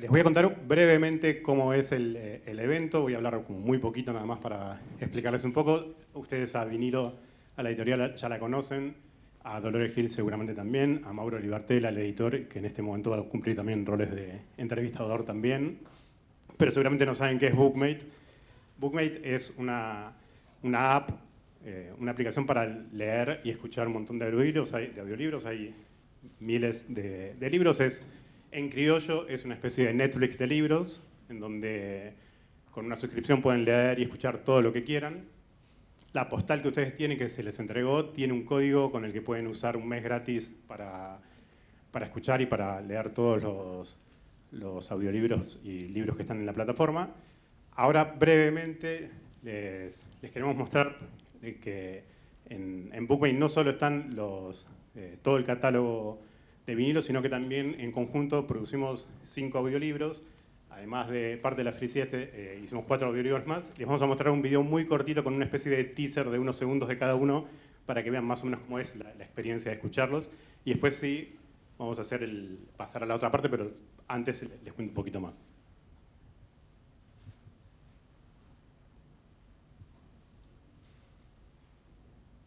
Les voy a contar brevemente cómo es el evento. Voy a hablar como muy poquito nada más para explicarles un poco. Ustedes a Vinilo, a la editorial, ya la conocen. A Dolores Gil seguramente también. A Mauro Libertela, el editor, que en este momento va a cumplir también roles de entrevistador también. Pero seguramente no saben qué es Bookmate. Bookmate es una app, una aplicación para leer y escuchar un montón de audiolibros. Hay miles de libros. En criollo es una especie de Netflix de libros, en donde con una suscripción pueden leer y escuchar todo lo que quieran. La postal que ustedes tienen, que se les entregó, tiene un código con el que pueden usar un mes gratis para escuchar y para leer todos los audiolibros y libros que están en la plataforma. Ahora, brevemente, les queremos mostrar que en Bookmate no solo están todo el catálogo de vinilo, sino que también en conjunto producimos 5 audiolibros. Además de Parte de la Felicidad, hicimos 4 audiolibros más. Les vamos a mostrar un video muy cortito con una especie de teaser de unos segundos de cada uno para que vean más o menos cómo es la experiencia de escucharlos. Y después sí, vamos a pasar a la otra parte, pero antes les cuento un poquito más.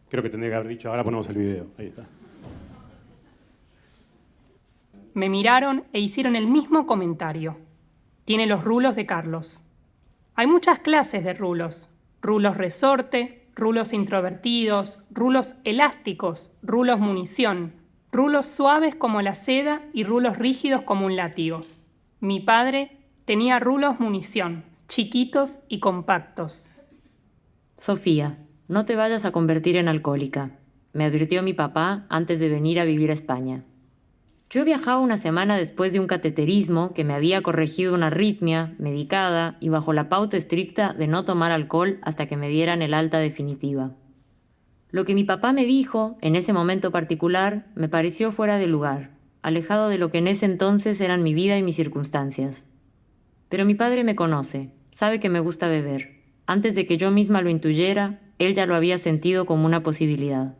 Creo que tendría que haber dicho, ahora ponemos el video. Ahí está. Me miraron e hicieron el mismo comentario. Tiene los rulos de Carlos. Hay muchas clases de rulos. Rulos resorte, rulos introvertidos, rulos elásticos, rulos munición, rulos suaves como la seda y rulos rígidos como un látigo. Mi padre tenía rulos munición, chiquitos y compactos. Sofía, no te vayas a convertir en alcohólica, me advirtió mi papá antes de venir a vivir a España. Yo viajaba una semana después de un cateterismo que me había corregido una arritmia, medicada y bajo la pauta estricta de no tomar alcohol hasta que me dieran el alta definitiva. Lo que mi papá me dijo, en ese momento particular, me pareció fuera de lugar, alejado de lo que en ese entonces eran mi vida y mis circunstancias. Pero mi padre me conoce, sabe que me gusta beber. Antes de que yo misma lo intuyera, él ya lo había sentido como una posibilidad.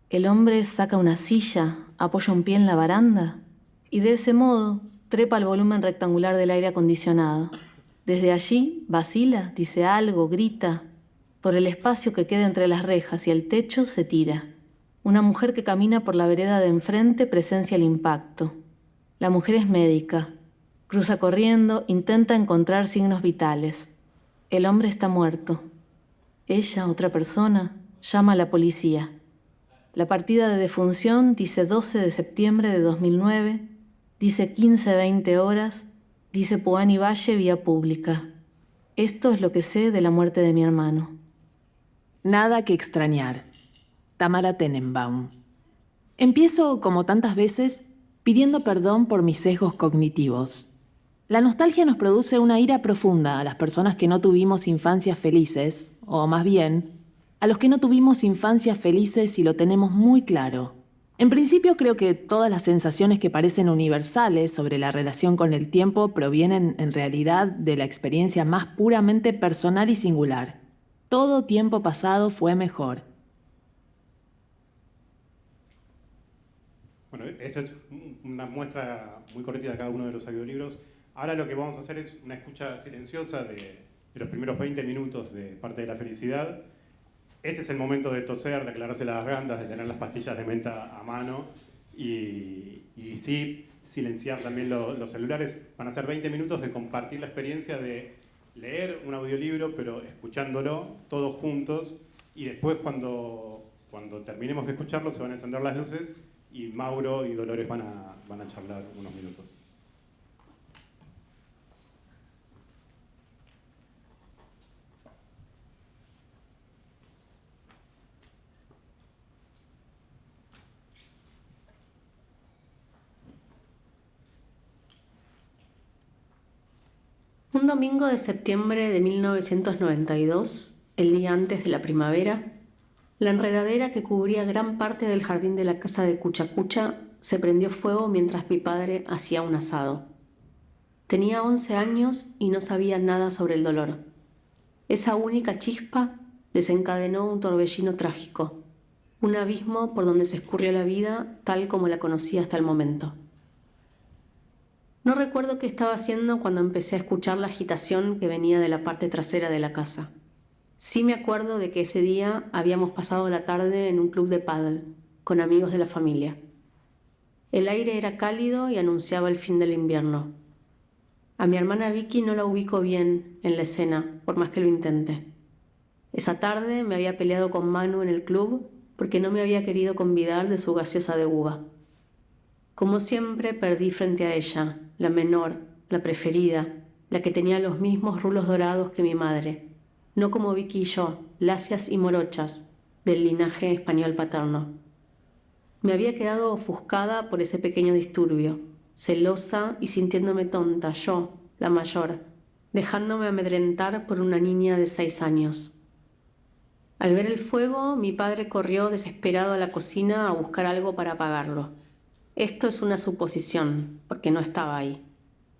El hombre saca una silla, apoya un pie en la baranda y de ese modo trepa al volumen rectangular del aire acondicionado. Desde allí vacila, dice algo, grita. Por el espacio que queda entre las rejas y el techo se tira. Una mujer que camina por la vereda de enfrente presencia el impacto. La mujer es médica. Cruza corriendo, intenta encontrar signos vitales. El hombre está muerto. Ella, otra persona, llama a la policía. La partida de defunción dice 12 de septiembre de 2009, dice 15:20 horas, dice Puani Valle vía pública. Esto es lo que sé de la muerte de mi hermano. Nada que extrañar. Tamara Tenenbaum. Empiezo, como tantas veces, pidiendo perdón por mis sesgos cognitivos. La nostalgia nos produce una ira profunda a las personas que no tuvimos infancias felices, o más bien, a los que no tuvimos infancias felices y lo tenemos muy claro. En principio creo que todas las sensaciones que parecen universales sobre la relación con el tiempo provienen en realidad de la experiencia más puramente personal y singular. Todo tiempo pasado fue mejor. Bueno, esa es una muestra muy cortita de cada uno de los audiolibros. Ahora lo que vamos a hacer es una escucha silenciosa de los primeros 20 minutos de Parte de la Felicidad. Este es el momento de toser, de aclararse las gargantas, de tener las pastillas de menta a mano y sí silenciar también los celulares. Van a ser 20 minutos de compartir la experiencia de leer un audiolibro, pero escuchándolo todos juntos. Y después cuando terminemos de escucharlo se van a encender las luces y Mauro y Dolores van a charlar unos minutos. Un domingo de septiembre de 1992, el día antes de la primavera, la enredadera que cubría gran parte del jardín de la casa de Cuchacucha se prendió fuego mientras mi padre hacía un asado. Tenía 11 años y no sabía nada sobre el dolor. Esa única chispa desencadenó un torbellino trágico, un abismo por donde se escurrió la vida tal como la conocía hasta el momento. No recuerdo qué estaba haciendo cuando empecé a escuchar la agitación que venía de la parte trasera de la casa. Sí me acuerdo de que ese día habíamos pasado la tarde en un club de pádel, con amigos de la familia. El aire era cálido y anunciaba el fin del invierno. A mi hermana Vicky no la ubico bien en la escena, por más que lo intente. Esa tarde me había peleado con Manu en el club porque no me había querido convidar de su gaseosa de uva. Como siempre, perdí frente a ella, la menor, la preferida, la que tenía los mismos rulos dorados que mi madre, no como Vicky y yo, lacias y morochas, del linaje español paterno. Me había quedado ofuscada por ese pequeño disturbio, celosa y sintiéndome tonta, yo, la mayor, dejándome amedrentar por una niña de 6 años. Al ver el fuego, mi padre corrió desesperado a la cocina a buscar algo para apagarlo. Esto es una suposición, porque no estaba ahí.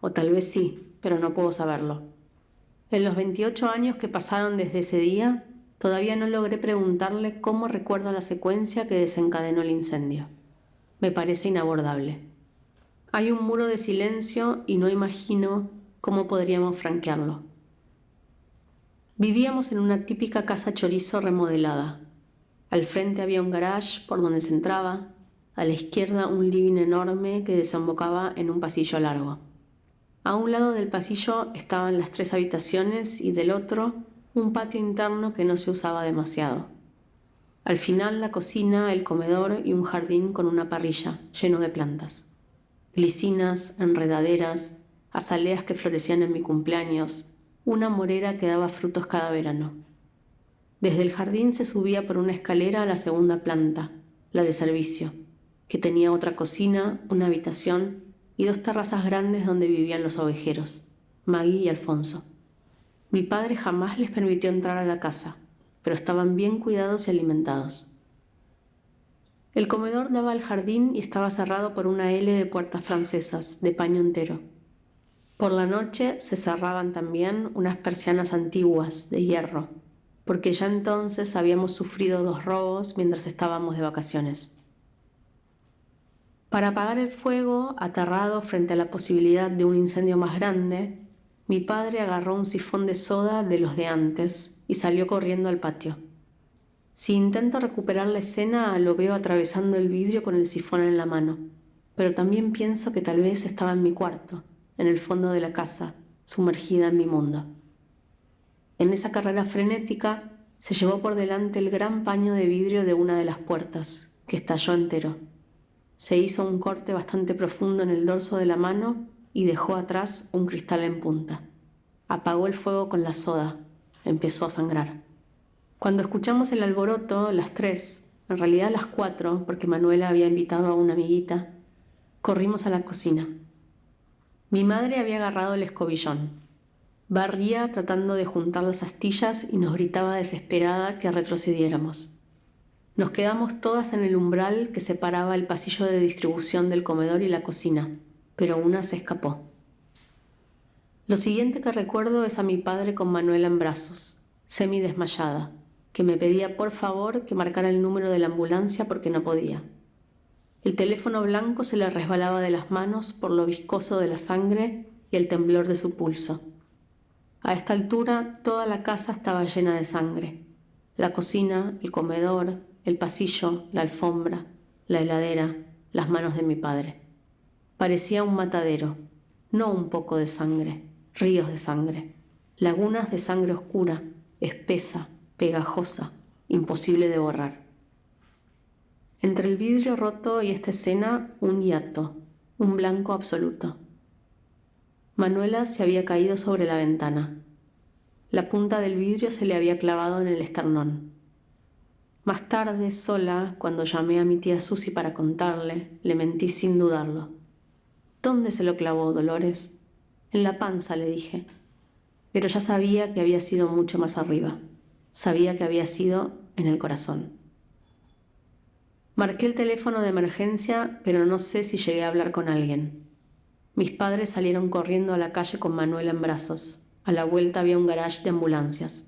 O tal vez sí, pero no puedo saberlo. En los 28 años que pasaron desde ese día, todavía no logré preguntarle cómo recuerda la secuencia que desencadenó el incendio. Me parece inabordable. Hay un muro de silencio y no imagino cómo podríamos franquearlo. Vivíamos en una típica casa chorizo remodelada. Al frente había un garage por donde se entraba, a la izquierda un living enorme que desembocaba en un pasillo largo. A un lado del pasillo estaban las 3 habitaciones y del otro un patio interno que no se usaba demasiado. Al final la cocina, el comedor y un jardín con una parrilla lleno de plantas. Glicinas, enredaderas, azaleas que florecían en mi cumpleaños, una morera que daba frutos cada verano. Desde el jardín se subía por una escalera a la segunda planta, la de servicio, que tenía otra cocina, una habitación y 2 terrazas grandes donde vivían los ovejeros, Maggie y Alfonso. Mi padre jamás les permitió entrar a la casa, pero estaban bien cuidados y alimentados. El comedor daba al jardín y estaba cerrado por una L de puertas francesas, de paño entero. Por la noche se cerraban también unas persianas antiguas, de hierro, porque ya entonces habíamos sufrido 2 robos mientras estábamos de vacaciones. Para apagar el fuego, aterrado frente a la posibilidad de un incendio más grande, mi padre agarró un sifón de soda de los de antes y salió corriendo al patio. Si intento recuperar la escena, lo veo atravesando el vidrio con el sifón en la mano, pero también pienso que tal vez estaba en mi cuarto, en el fondo de la casa, sumergida en mi mundo. En esa carrera frenética, se llevó por delante el gran paño de vidrio de una de las puertas, que estalló entero. Se hizo un corte bastante profundo en el dorso de la mano y dejó atrás un cristal en punta. Apagó el fuego con la soda. Empezó a sangrar. Cuando escuchamos el alboroto, las 3, en realidad las 4, porque Manuela había invitado a una amiguita, corrimos a la cocina. Mi madre había agarrado el escobillón. Barría tratando de juntar las astillas y nos gritaba desesperada que retrocediéramos. Nos quedamos todas en el umbral que separaba el pasillo de distribución del comedor y la cocina, pero una se escapó. Lo siguiente que recuerdo es a mi padre con Manuela en brazos, semidesmayada, que me pedía por favor que marcara el número de la ambulancia porque no podía. El teléfono blanco se le resbalaba de las manos por lo viscoso de la sangre y el temblor de su pulso. A esta altura toda la casa estaba llena de sangre. La cocina, el comedor, el pasillo, la alfombra, la heladera, las manos de mi padre. Parecía un matadero, no un poco de sangre, ríos de sangre, lagunas de sangre oscura, espesa, pegajosa, imposible de borrar. Entre el vidrio roto y esta escena, un hiato, un blanco absoluto. Manuela se había caído sobre la ventana. La punta del vidrio se le había clavado en el esternón. Más tarde, sola, cuando llamé a mi tía Susi para contarle, le mentí sin dudarlo. ¿Dónde se lo clavó, Dolores? En la panza, le dije. Pero ya sabía que había sido mucho más arriba. Sabía que había sido en el corazón. Marqué el teléfono de emergencia, pero no sé si llegué a hablar con alguien. Mis padres salieron corriendo a la calle con Manuela en brazos. A la vuelta había un garage de ambulancias.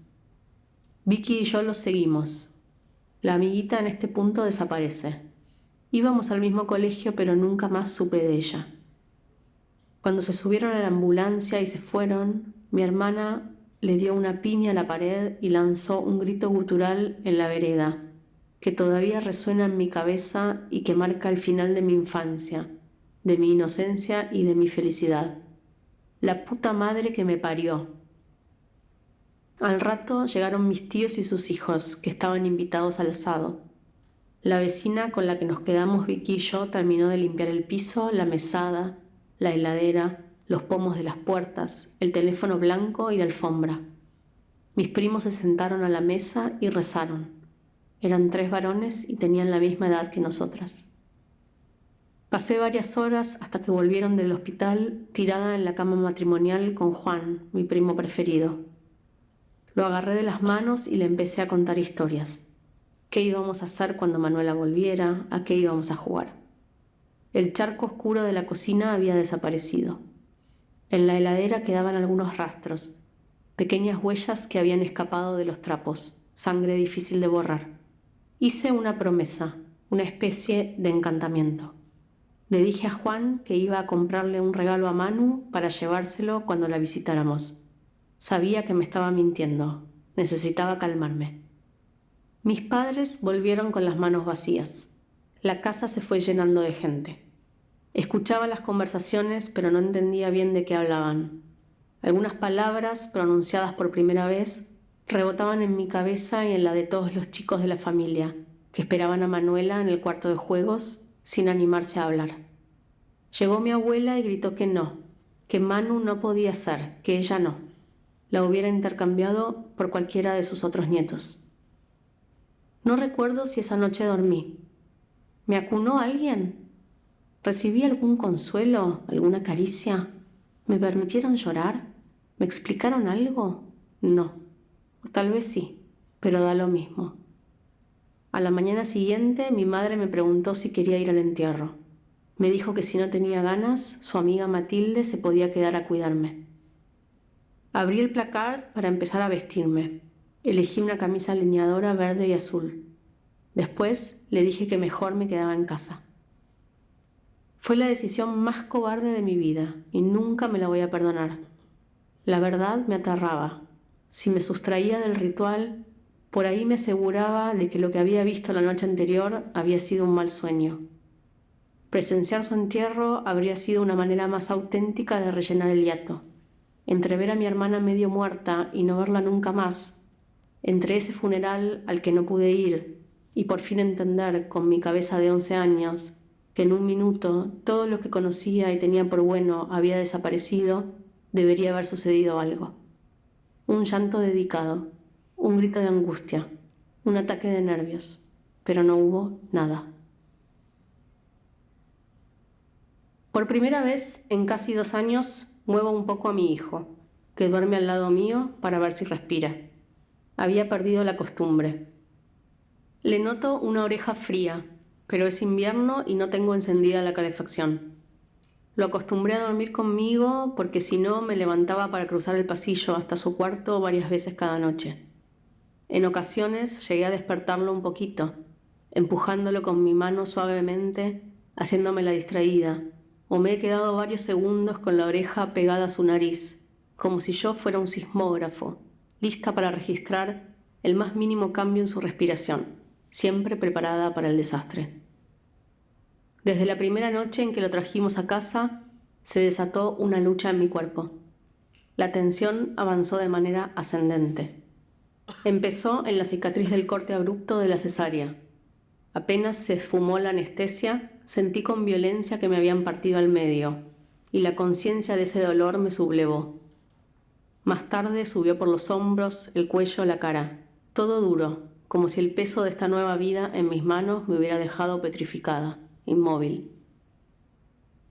Vicky y yo los seguimos. La amiguita en este punto desaparece. Íbamos al mismo colegio, pero nunca más supe de ella. Cuando se subieron a la ambulancia y se fueron, mi hermana le dio una piña a la pared y lanzó un grito gutural en la vereda, que todavía resuena en mi cabeza y que marca el final de mi infancia, de mi inocencia y de mi felicidad. La puta madre que me parió. Al rato llegaron mis tíos y sus hijos, que estaban invitados al asado. La vecina con la que nos quedamos Vicky y yo terminó de limpiar el piso, la mesada, la heladera, los pomos de las puertas, el teléfono blanco y la alfombra. Mis primos se sentaron a la mesa y rezaron. Eran 3 varones y tenían la misma edad que nosotras. Pasé varias horas hasta que volvieron del hospital tirada en la cama matrimonial con Juan, mi primo preferido. Lo agarré de las manos y le empecé a contar historias. ¿Qué íbamos a hacer cuando Manuela volviera? ¿A qué íbamos a jugar? El charco oscuro de la cocina había desaparecido. En la heladera quedaban algunos rastros, pequeñas huellas que habían escapado de los trapos, sangre difícil de borrar. Hice una promesa, una especie de encantamiento. Le dije a Juan que iba a comprarle un regalo a Manu para llevárselo cuando la visitáramos. Sabía que me estaba mintiendo. Necesitaba calmarme. Mis padres volvieron con las manos vacías. La casa se fue llenando de gente. Escuchaba las conversaciones, pero no entendía bien de qué hablaban. Algunas palabras, pronunciadas por primera vez, rebotaban en mi cabeza y en la de todos los chicos de la familia, que esperaban a Manuela en el cuarto de juegos sin animarse a hablar. Llegó mi abuela y gritó que no, que Manu no podía ser, que ella no. La hubiera intercambiado por cualquiera de sus otros nietos. No recuerdo si esa noche dormí. ¿Me acunó alguien? ¿Recibí algún consuelo, alguna caricia? ¿Me permitieron llorar? ¿Me explicaron algo? No. O tal vez sí, pero da lo mismo. A la mañana siguiente, mi madre me preguntó si quería ir al entierro. Me dijo que si no tenía ganas, su amiga Matilde se podía quedar a cuidarme. Abrí el placard para empezar a vestirme. Elegí una camisa leñadora verde y azul. Después le dije que mejor me quedaba en casa. Fue la decisión más cobarde de mi vida y nunca me la voy a perdonar. La verdad me aterraba. Si me sustraía del ritual, por ahí me aseguraba de que lo que había visto la noche anterior había sido un mal sueño. Presenciar su entierro habría sido una manera más auténtica de rellenar el hiato. Entre ver a mi hermana medio muerta y no verla nunca más, entre ese funeral al que no pude ir y por fin entender con mi cabeza de 11 años que en un minuto todo lo que conocía y tenía por bueno había desaparecido, debería haber sucedido algo. Un llanto dedicado, un grito de angustia, un ataque de nervios, pero no hubo nada. Por primera vez en casi 2 años muevo un poco a mi hijo, que duerme al lado mío para ver si respira. Había perdido la costumbre. Le noto una oreja fría, pero es invierno y no tengo encendida la calefacción. Lo acostumbré a dormir conmigo porque si no me levantaba para cruzar el pasillo hasta su cuarto varias veces cada noche. En ocasiones llegué a despertarlo un poquito, empujándolo con mi mano suavemente, haciéndome la distraída, o me he quedado varios segundos con la oreja pegada a su nariz, como si yo fuera un sismógrafo, lista para registrar el más mínimo cambio en su respiración, siempre preparada para el desastre. Desde la primera noche en que lo trajimos a casa, se desató una lucha en mi cuerpo. La tensión avanzó de manera ascendente. Empezó en la cicatriz del corte abrupto de la cesárea. Apenas se esfumó la anestesia, sentí con violencia que me habían partido al medio, y la conciencia de ese dolor me sublevó. Más tarde subió por los hombros, el cuello, la cara, todo duro, como si el peso de esta nueva vida en mis manos me hubiera dejado petrificada, inmóvil.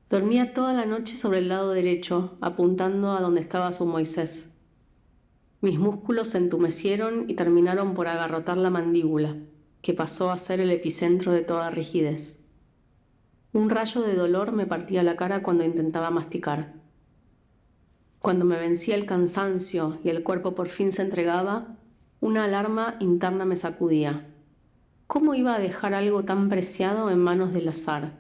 Dormía toda la noche sobre el lado derecho, apuntando a donde estaba su Moisés. Mis músculos se entumecieron y terminaron por agarrotar la mandíbula, que pasó a ser el epicentro de toda rigidez. Un rayo de dolor me partía la cara cuando intentaba masticar. Cuando me vencía el cansancio y el cuerpo por fin se entregaba, una alarma interna me sacudía. ¿Cómo iba a dejar algo tan preciado en manos del azar?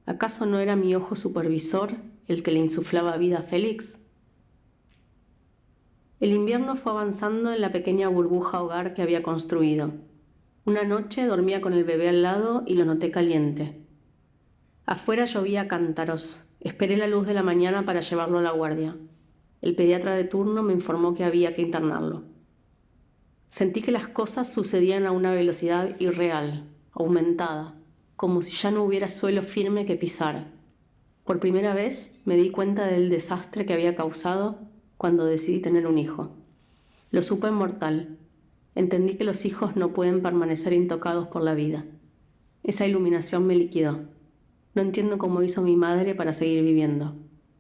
¿Acaso no era mi ojo supervisor el que le insuflaba vida a Félix? El invierno fue avanzando en la pequeña burbuja hogar que había construido. Una noche dormía con el bebé al lado y lo noté caliente. Afuera llovía a cántaros. Esperé la luz de la mañana para llevarlo a la guardia. El pediatra de turno me informó que había que internarlo. Sentí que las cosas sucedían a una velocidad irreal, aumentada, como si ya no hubiera suelo firme que pisar. Por primera vez me di cuenta del desastre que había causado cuando decidí tener un hijo. Lo supe mortal. Entendí que los hijos no pueden permanecer intocados por la vida. Esa iluminación me liquidó. No entiendo cómo hizo mi madre para seguir viviendo.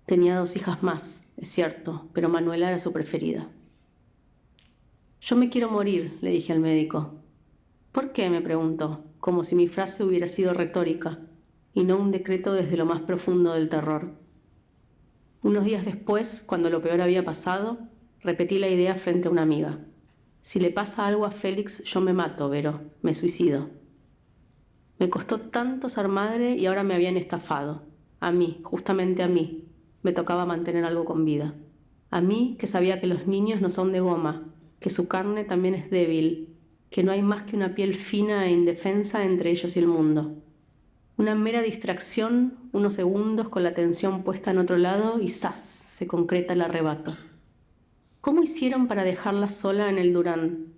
Tenía 2 hijas más, es cierto, pero Manuela era su preferida. Yo me quiero morir, le dije al médico. ¿Por qué?, me preguntó, como si mi frase hubiera sido retórica y no un decreto desde lo más profundo del terror. Unos días después, cuando lo peor había pasado, repetí la idea frente a una amiga. Si le pasa algo a Félix, yo me mato, Vero, me suicido. Me costó tanto ser madre y ahora me habían estafado. A mí, justamente a mí, me tocaba mantener algo con vida. A mí, que sabía que los niños no son de goma, que su carne también es débil, que no hay más que una piel fina e indefensa entre ellos y el mundo. Una mera distracción, unos segundos con la atención puesta en otro lado y ¡zas!, se concreta el arrebato. ¿Cómo hicieron para dejarla sola en el Durán?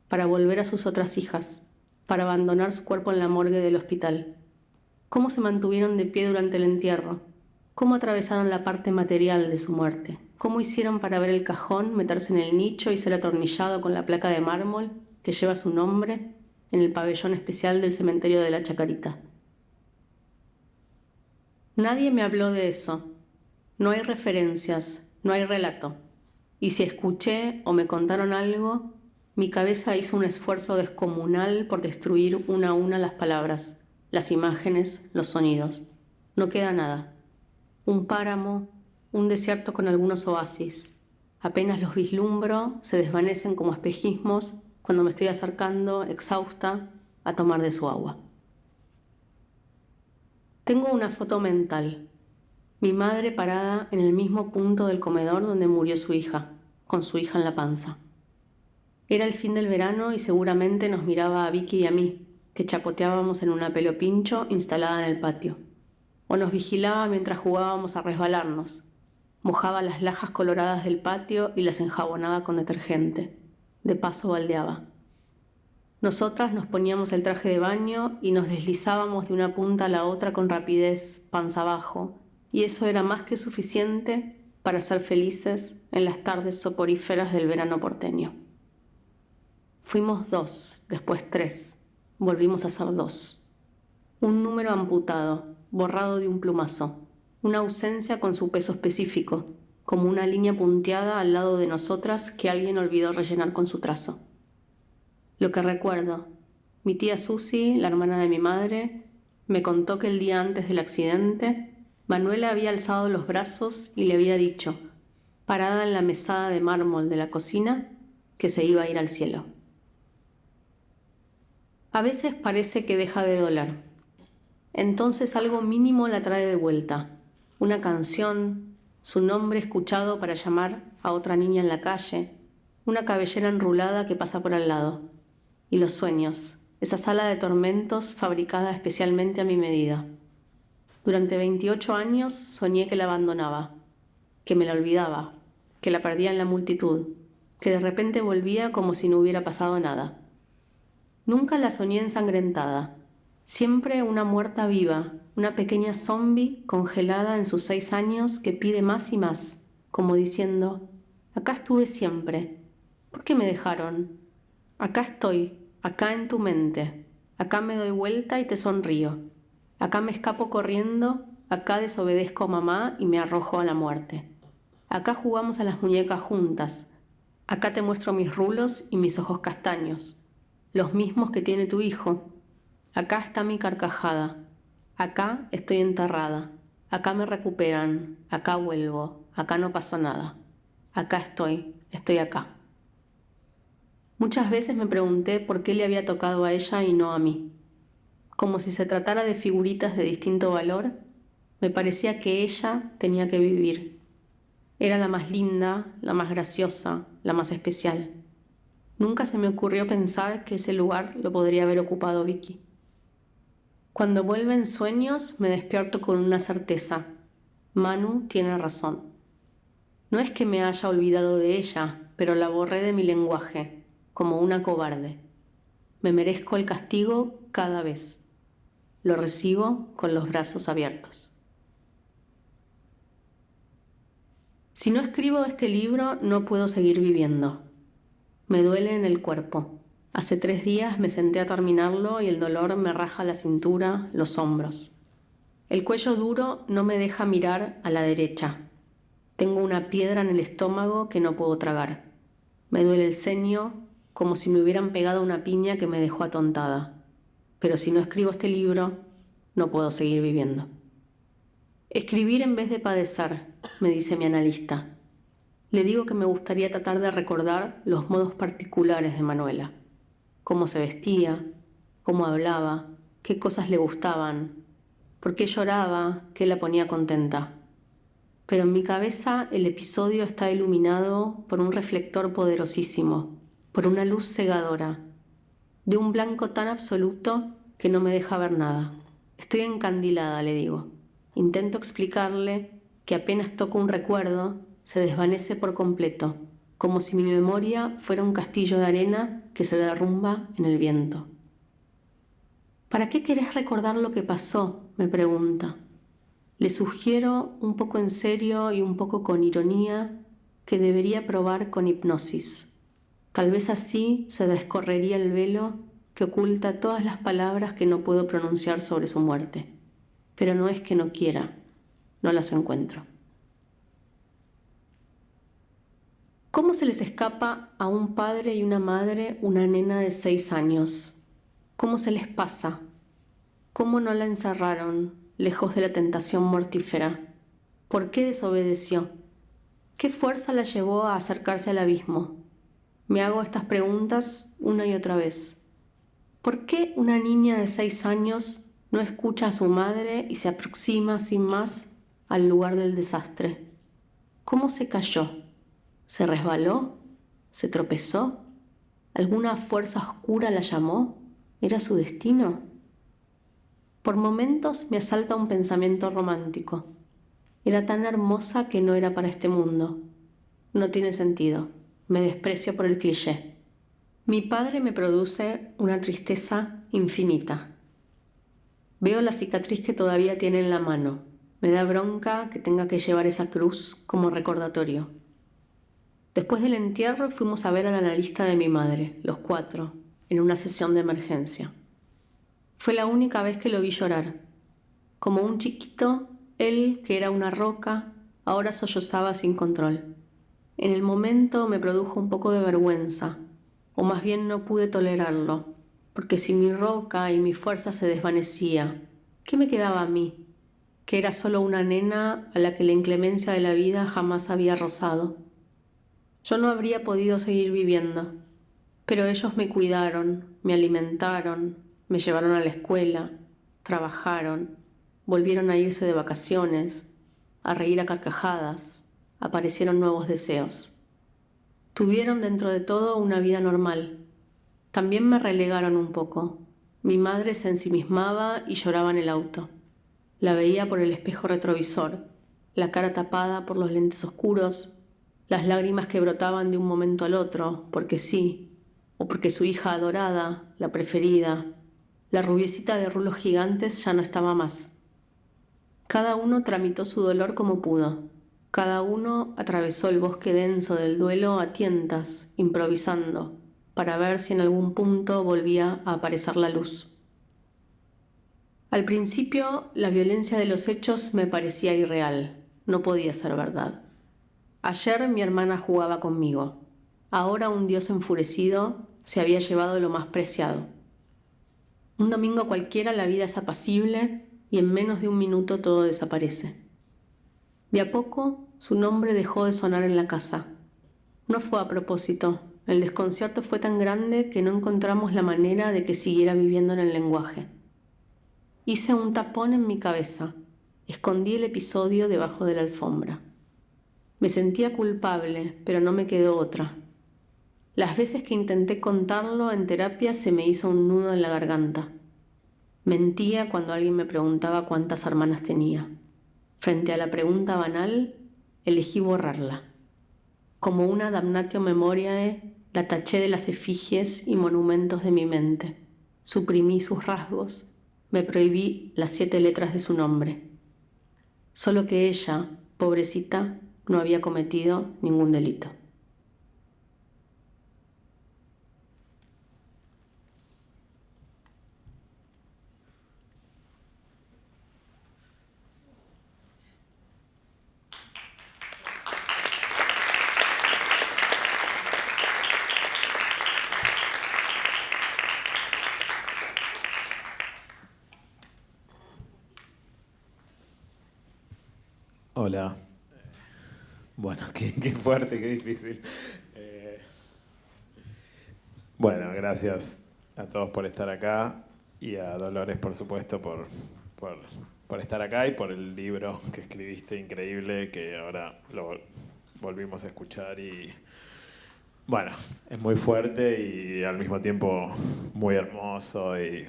Para volver a sus otras hijas, para abandonar su cuerpo en la morgue del hospital. ¿Cómo se mantuvieron de pie durante el entierro? ¿Cómo atravesaron la parte material de su muerte? ¿Cómo hicieron para ver el cajón, meterse en el nicho y ser atornillado con la placa de mármol que lleva su nombre en el pabellón especial del cementerio de la Chacarita? Nadie me habló de eso. No hay referencias, no hay relato. Y si escuché o me contaron algo, mi cabeza hizo un esfuerzo descomunal por destruir una a una las palabras, las imágenes, los sonidos. No queda nada. Un páramo, un desierto con algunos oasis. Apenas los vislumbro, se desvanecen como espejismos cuando me estoy acercando, exhausta, a tomar de su agua. Tengo una foto mental. Mi madre parada en el mismo punto del comedor donde murió su hija, con su hija en la panza. Era el fin del verano y seguramente nos miraba a Vicky y a mí, que chapoteábamos en una pelopincho instalada en el patio. O nos vigilaba mientras jugábamos a resbalarnos. Mojaba las lajas coloradas del patio y las enjabonaba con detergente. De paso baldeaba. Nosotras nos poníamos el traje de baño y nos deslizábamos de una punta a la otra con rapidez, panza abajo, y eso era más que suficiente para ser felices en las tardes soporíferas del verano porteño. Fuimos 2, después 3, volvimos a ser 2. Un número amputado, borrado de un plumazo, una ausencia con su peso específico, como una línea punteada al lado de nosotras que alguien olvidó rellenar con su trazo. Lo que recuerdo, mi tía Susi, la hermana de mi madre, me contó que el día antes del accidente, Manuela había alzado los brazos y le había dicho, parada en la mesada de mármol de la cocina, que se iba a ir al cielo. A veces parece que deja de doler. Entonces algo mínimo la trae de vuelta. Una canción, su nombre escuchado para llamar a otra niña en la calle, una cabellera enrulada que pasa por al lado. Y los sueños, esa sala de tormentos fabricada especialmente a mi medida. Durante 28 años soñé que la abandonaba, que me la olvidaba, que la perdía en la multitud, que de repente volvía como si no hubiera pasado nada. Nunca la soñé ensangrentada, siempre una muerta viva, una pequeña zombie congelada en sus 6 años que pide más y más, como diciendo, acá estuve siempre, ¿por qué me dejaron? Acá estoy, acá en tu mente, acá me doy vuelta y te sonrío, acá me escapo corriendo, acá desobedezco a mamá y me arrojo a la muerte. Acá jugamos a las muñecas juntas, acá te muestro mis rulos y mis ojos castaños, los mismos que tiene tu hijo. Acá está mi carcajada, acá estoy enterrada, acá me recuperan, acá vuelvo, acá no pasó nada, acá estoy acá. Muchas veces me pregunté por qué le había tocado a ella y no a mí. Como si se tratara de figuritas de distinto valor, Me parecía que ella tenía que vivir. Era la más linda, la más graciosa, la más especial. Nunca se me ocurrió pensar que ese lugar lo podría haber ocupado Vicky. Cuando vuelve en sueños, me despierto con una certeza. Manu tiene razón. No es que me haya olvidado de ella, pero la borré de mi lenguaje, como una cobarde. Me merezco el castigo cada vez. Lo recibo con los brazos abiertos. Si no escribo este libro, no puedo seguir viviendo. Me duele en el cuerpo. Hace 3 días me senté a terminarlo y el dolor me raja la cintura, los hombros. El cuello duro no me deja mirar a la derecha. Tengo una piedra en el estómago que no puedo tragar. Me duele el ceño, como si me hubieran pegado una piña que me dejó atontada. Pero si no escribo este libro, no puedo seguir viviendo. Escribir en vez de padecer, me dice mi analista. Le digo que me gustaría tratar de recordar los modos particulares de Manuela. Cómo se vestía, cómo hablaba, qué cosas le gustaban, por qué lloraba, qué la ponía contenta. Pero en mi cabeza el episodio está iluminado por un reflector poderosísimo, por una luz cegadora, de un blanco tan absoluto que no me deja ver nada. Estoy encandilada, le digo. Intento explicarle que apenas toco un recuerdo, se desvanece por completo, como si mi memoria fuera un castillo de arena que se derrumba en el viento. ¿Para qué querés recordar lo que pasó?, me pregunta. Le sugiero, un poco en serio y un poco con ironía, que debería probar con hipnosis. Tal vez así se descorrería el velo que oculta todas las palabras que no puedo pronunciar sobre su muerte. Pero no es que no quiera, no las encuentro. ¿Cómo se les escapa a un padre y una madre una nena de 6 años? ¿Cómo se les pasa? ¿Cómo no la encerraron, lejos de la tentación mortífera? ¿Por qué desobedeció? ¿Qué fuerza la llevó a acercarse al abismo? Me hago estas preguntas una y otra vez. ¿Por qué una niña de 6 años no escucha a su madre y se aproxima sin más al lugar del desastre? ¿Cómo se cayó? ¿Se resbaló? ¿Se tropezó? ¿Alguna fuerza oscura la llamó? ¿Era su destino? Por momentos me asalta un pensamiento romántico. Era tan hermosa que no era para este mundo. No tiene sentido. Me desprecio por el cliché. Mi padre me produce una tristeza infinita. Veo la cicatriz que todavía tiene en la mano. Me da bronca que tenga que llevar esa cruz como recordatorio. Después del entierro fuimos a ver al analista de mi madre, los 4, en una sesión de emergencia. Fue la única vez que lo vi llorar. Como un chiquito, él, que era una roca, ahora sollozaba sin control. En el momento me produjo un poco de vergüenza, o más bien no pude tolerarlo, porque si mi roca y mi fuerza se desvanecía, ¿qué me quedaba a mí? Que era solo una nena a la que la inclemencia de la vida jamás había rozado. Yo no habría podido seguir viviendo, pero ellos me cuidaron, me alimentaron, me llevaron a la escuela, trabajaron, volvieron a irse de vacaciones, a reír a carcajadas, aparecieron nuevos deseos. Tuvieron dentro de todo una vida normal. También me relegaron un poco. Mi madre se ensimismaba y lloraba en el auto. La veía por el espejo retrovisor, la cara tapada por los lentes oscuros, las lágrimas que brotaban de un momento al otro, porque sí, o porque su hija adorada, la preferida, la rubiecita de rulos gigantes ya no estaba más. Cada uno tramitó su dolor como pudo. Cada uno atravesó el bosque denso del duelo a tientas, improvisando, para ver si en algún punto volvía a aparecer la luz. Al principio, la violencia de los hechos me parecía irreal, no podía ser verdad. Ayer mi hermana jugaba conmigo. Ahora un dios enfurecido se había llevado lo más preciado. Un domingo cualquiera la vida es apacible y en menos de un minuto todo desaparece. De a poco su nombre dejó de sonar en la casa. No fue a propósito. El desconcierto fue tan grande que no encontramos la manera de que siguiera viviendo en el lenguaje. Hice un tapón en mi cabeza. Escondí el episodio debajo de la alfombra. Me sentía culpable, pero no me quedó otra. Las veces que intenté contarlo en terapia se me hizo un nudo en la garganta. Mentía cuando alguien me preguntaba cuántas hermanas tenía. Frente a la pregunta banal, elegí borrarla. Como una damnatio memoriae, la taché de las efigies y monumentos de mi mente. Suprimí sus rasgos, me prohibí las 7 letras de su nombre. Solo que ella, pobrecita, no había cometido ningún delito. Hola. Bueno, qué fuerte, qué difícil. Bueno, gracias a todos por estar acá y a Dolores, por supuesto, por estar acá y por el libro que escribiste, increíble, que ahora lo volvimos a escuchar y bueno, es muy fuerte y al mismo tiempo muy hermoso y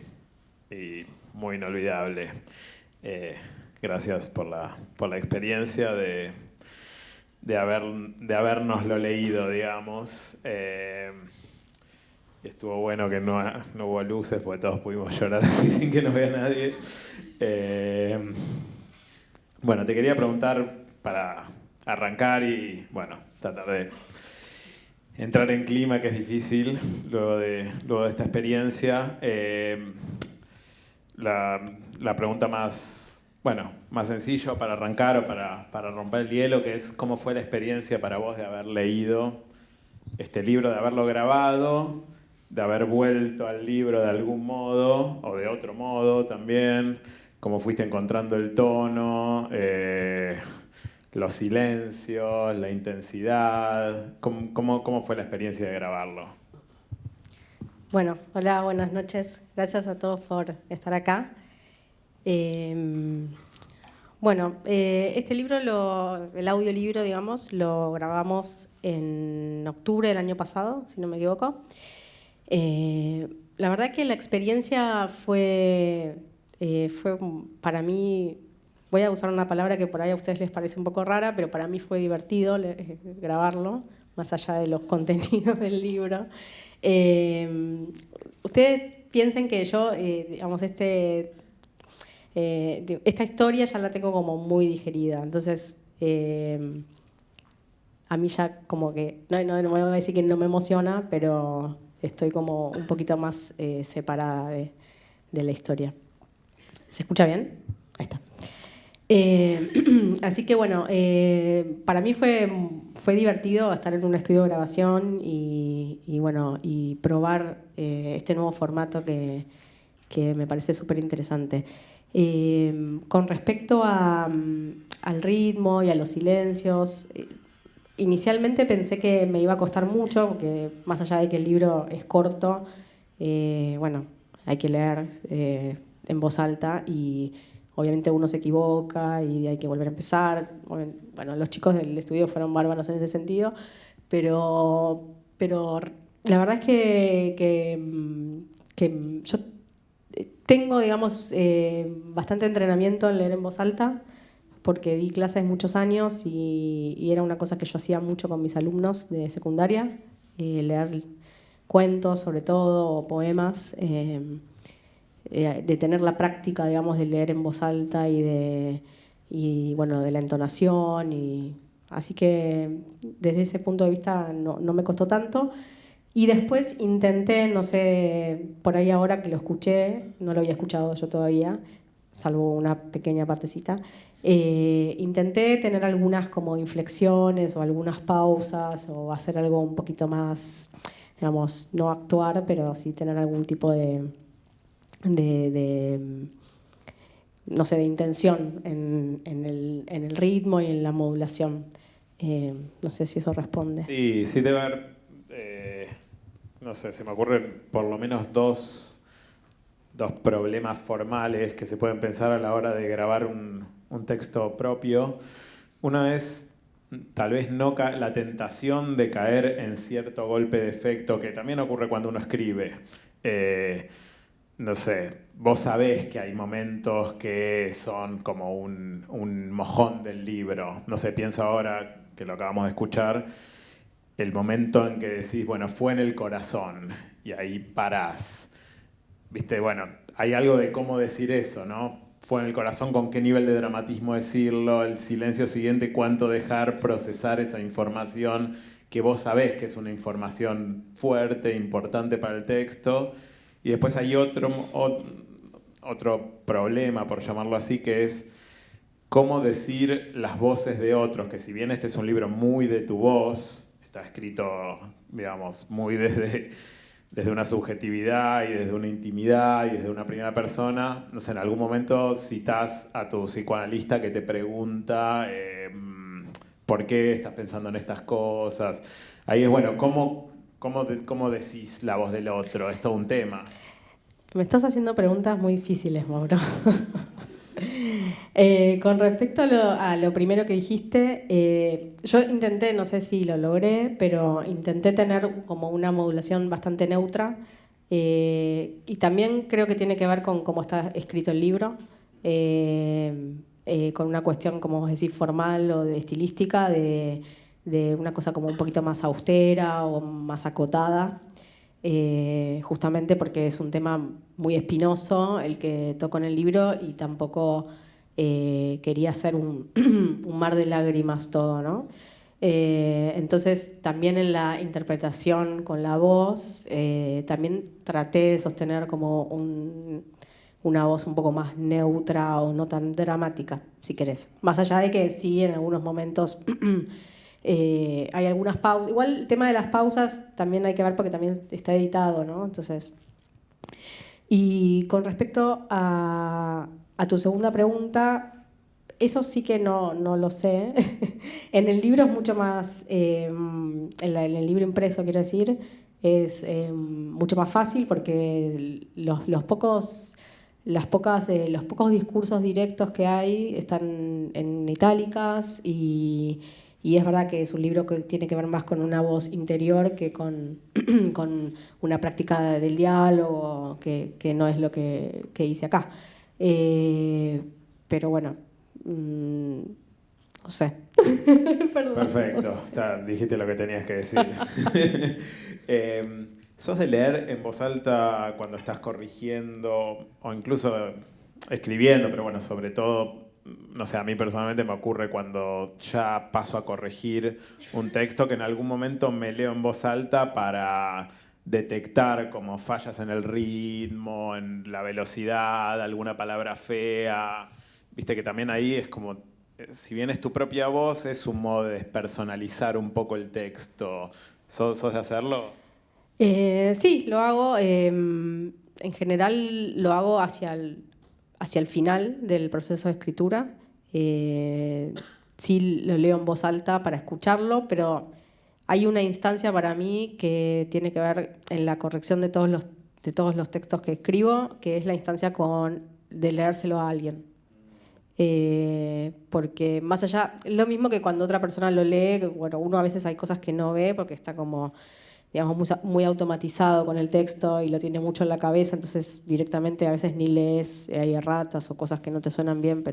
muy inolvidable. Gracias por la experiencia de habernoslo leído, digamos. Estuvo bueno que no hubo luces, porque todos pudimos llorar así sin que nos vea nadie. Bueno, te quería preguntar para arrancar y, bueno, tratar de entrar en clima, que es difícil, luego de esta experiencia. La pregunta más sencillo para arrancar o para romper el hielo, que es ¿cómo fue la experiencia para vos de haber leído este libro, de haberlo grabado, de haber vuelto al libro de algún modo o de otro modo también? ¿Cómo fuiste encontrando el tono, los silencios, la intensidad? ¿Cómo fue la experiencia de grabarlo? Bueno, hola, buenas noches. Gracias a todos por estar acá. Este libro, el audiolibro, digamos, lo grabamos en octubre del año pasado, si no me equivoco. La verdad que la experiencia fue para mí, voy a usar una palabra que por ahí a ustedes les parece un poco rara, pero para mí fue divertido grabarlo, más allá de los contenidos del libro. Ustedes piensen que yo, digamos, esta historia ya la tengo como muy digerida, entonces a mí ya como que, no voy a decir que no me emociona, pero estoy como un poquito más separada de la historia. ¿Se escucha bien? Ahí está. Así que bueno, para mí fue divertido estar en un estudio de grabación y probar este nuevo formato que me parece súper interesante. Con respecto al ritmo y a los silencios, inicialmente pensé que me iba a costar mucho, porque más allá de que el libro es corto, hay que leer en voz alta y obviamente uno se equivoca y hay que volver a empezar. Bueno, los chicos del estudio fueron bárbaros en ese sentido, pero la verdad es que yo tengo, digamos, bastante entrenamiento en leer en voz alta, porque di clases muchos años y era una cosa que yo hacía mucho con mis alumnos de secundaria, leer cuentos sobre todo, o poemas, de tener la práctica, digamos, de leer en voz alta y de la entonación. Así que desde ese punto de vista no me costó tanto. Y después intenté, no sé, por ahí ahora que lo escuché, no lo había escuchado yo todavía, salvo una pequeña partecita, intenté tener algunas como inflexiones o algunas pausas o hacer algo un poquito más, digamos, no actuar, pero sí tener algún tipo de no sé, de intención en el ritmo y en la modulación. No sé si eso responde. Sí, debe haber, no sé, se me ocurren por lo menos dos problemas formales que se pueden pensar a la hora de grabar un texto propio, una es tal vez no la tentación de caer en cierto golpe de efecto que también ocurre cuando uno escribe. No sé, vos sabés que hay momentos que son como un mojón del libro. No sé, pienso ahora que lo acabamos de escuchar, el momento en que decís, bueno, fue en el corazón, y ahí parás. Viste, bueno, hay algo de cómo decir eso, ¿no? Fue en el corazón, con qué nivel de dramatismo decirlo, el silencio siguiente, cuánto dejar procesar esa información que vos sabés que es una información fuerte, importante para el texto. Y después hay otro problema, por llamarlo así, que es cómo decir las voces de otros, que si bien este es un libro muy de tu voz, está escrito, digamos, muy desde una subjetividad y desde una intimidad y desde una primera persona, no sé, en algún momento citás a tu psicoanalista que te pregunta ¿por qué estás pensando en estas cosas? Ahí es, bueno, ¿cómo decís la voz del otro? Es todo un tema. Me estás haciendo preguntas muy difíciles, Mauro. Con respecto a lo primero que dijiste, yo intenté, no sé si lo logré, pero intenté tener como una modulación bastante neutra, y también creo que tiene que ver con cómo está escrito el libro, con una cuestión, como vos decís, formal o de estilística, de una cosa como un poquito más austera o más acotada. Justamente porque es un tema muy espinoso el que toco en el libro, y tampoco quería hacer un mar de lágrimas todo, ¿no? Entonces también en la interpretación con la voz también traté de sostener como una voz un poco más neutra o no tan dramática, si querés. Más allá de que sí, en algunos momentos hay algunas pausas. Igual el tema de las pausas también hay que ver porque también está editado, ¿no? Entonces, y con respecto a tu segunda pregunta, eso sí que no lo sé. En el libro es mucho más, en el libro impreso, quiero decir, es mucho más fácil porque los pocos discursos directos que hay están en itálicas, y es verdad que es un libro que tiene que ver más con una voz interior que con una práctica del diálogo, que no es lo que hice acá. Pero bueno, no sé. Perdón, Perfecto, no sé. dijiste lo que tenías que decir. ¿Sos de leer en voz alta cuando estás corrigiendo o incluso escribiendo? Pero bueno, sobre todo, no sé, a mí personalmente me ocurre cuando ya paso a corregir un texto, que en algún momento me leo en voz alta para detectar como fallas en el ritmo, en la velocidad, alguna palabra fea. Viste que también ahí es como, si bien es tu propia voz, es un modo de despersonalizar un poco el texto. ¿Sos de hacerlo? Sí, lo hago. En general lo hago hacia el final del proceso de escritura. Sí, lo leo en voz alta para escucharlo, pero hay una instancia para mí que tiene que ver en la corrección de todos los textos que escribo, que es la instancia de leérselo a alguien. Porque más allá, lo mismo que cuando otra persona lo lee, que, bueno, uno a veces hay cosas que no ve porque está como, digamos, muy automatizado con el texto y lo tiene mucho en la cabeza, entonces directamente a veces ni lees, hay erratas o cosas que no te suenan bien,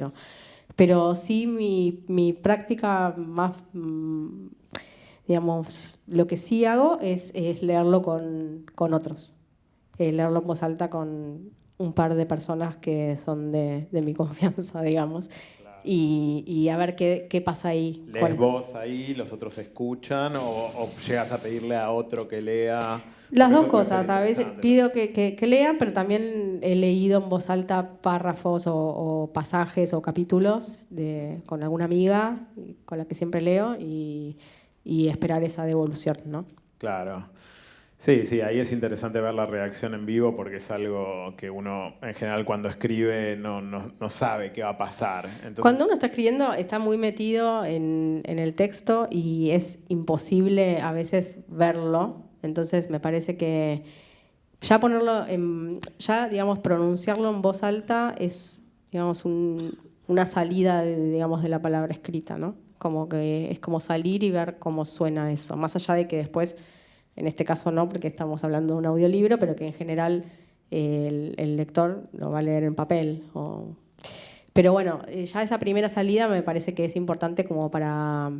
pero sí mi práctica más, digamos, lo que sí hago es leerlo con otros, leerlo en voz alta con un par de personas que son de mi confianza, digamos. Claro. Y a ver qué pasa ahí. ¿Lees vos ahí, los otros escuchan o llegas a pedirle a otro que lea? Las Porque dos eso puede ser cosas, a veces interesante, pido que lean, pero también he leído en voz alta párrafos o pasajes o capítulos con alguna amiga con la que siempre leo, y esperar esa devolución, ¿no? Claro. Sí, ahí es interesante ver la reacción en vivo porque es algo que uno en general cuando escribe no sabe qué va a pasar. Entonces, cuando uno está escribiendo está muy metido en el texto y es imposible a veces verlo, entonces me parece que ya digamos, pronunciarlo en voz alta es, digamos, una salida, digamos, de la palabra escrita, ¿no? Como que es como salir y ver cómo suena eso, más allá de que después, en este caso no, porque estamos hablando de un audiolibro, pero que en general el lector lo va a leer en papel. Pero bueno, ya esa primera salida me parece que es importante como para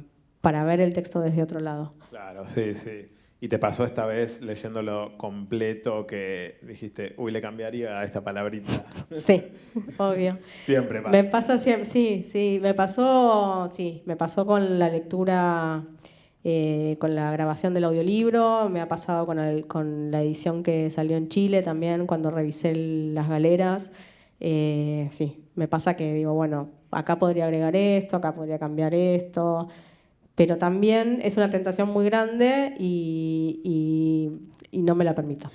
ver el texto desde otro lado. Claro, sí, sí. ¿Y te pasó esta vez leyéndolo completo que dijiste, uy, le cambiaría a esta palabrita? Sí, obvio. Siempre pasa. Me pasa siempre, sí, me pasó con la lectura, con la grabación del audiolibro, me ha pasado con la edición que salió en Chile también, cuando revisé las galeras. Sí, me pasa que digo, bueno, acá podría agregar esto, acá podría cambiar esto, pero también es una tentación muy grande y no me la permito.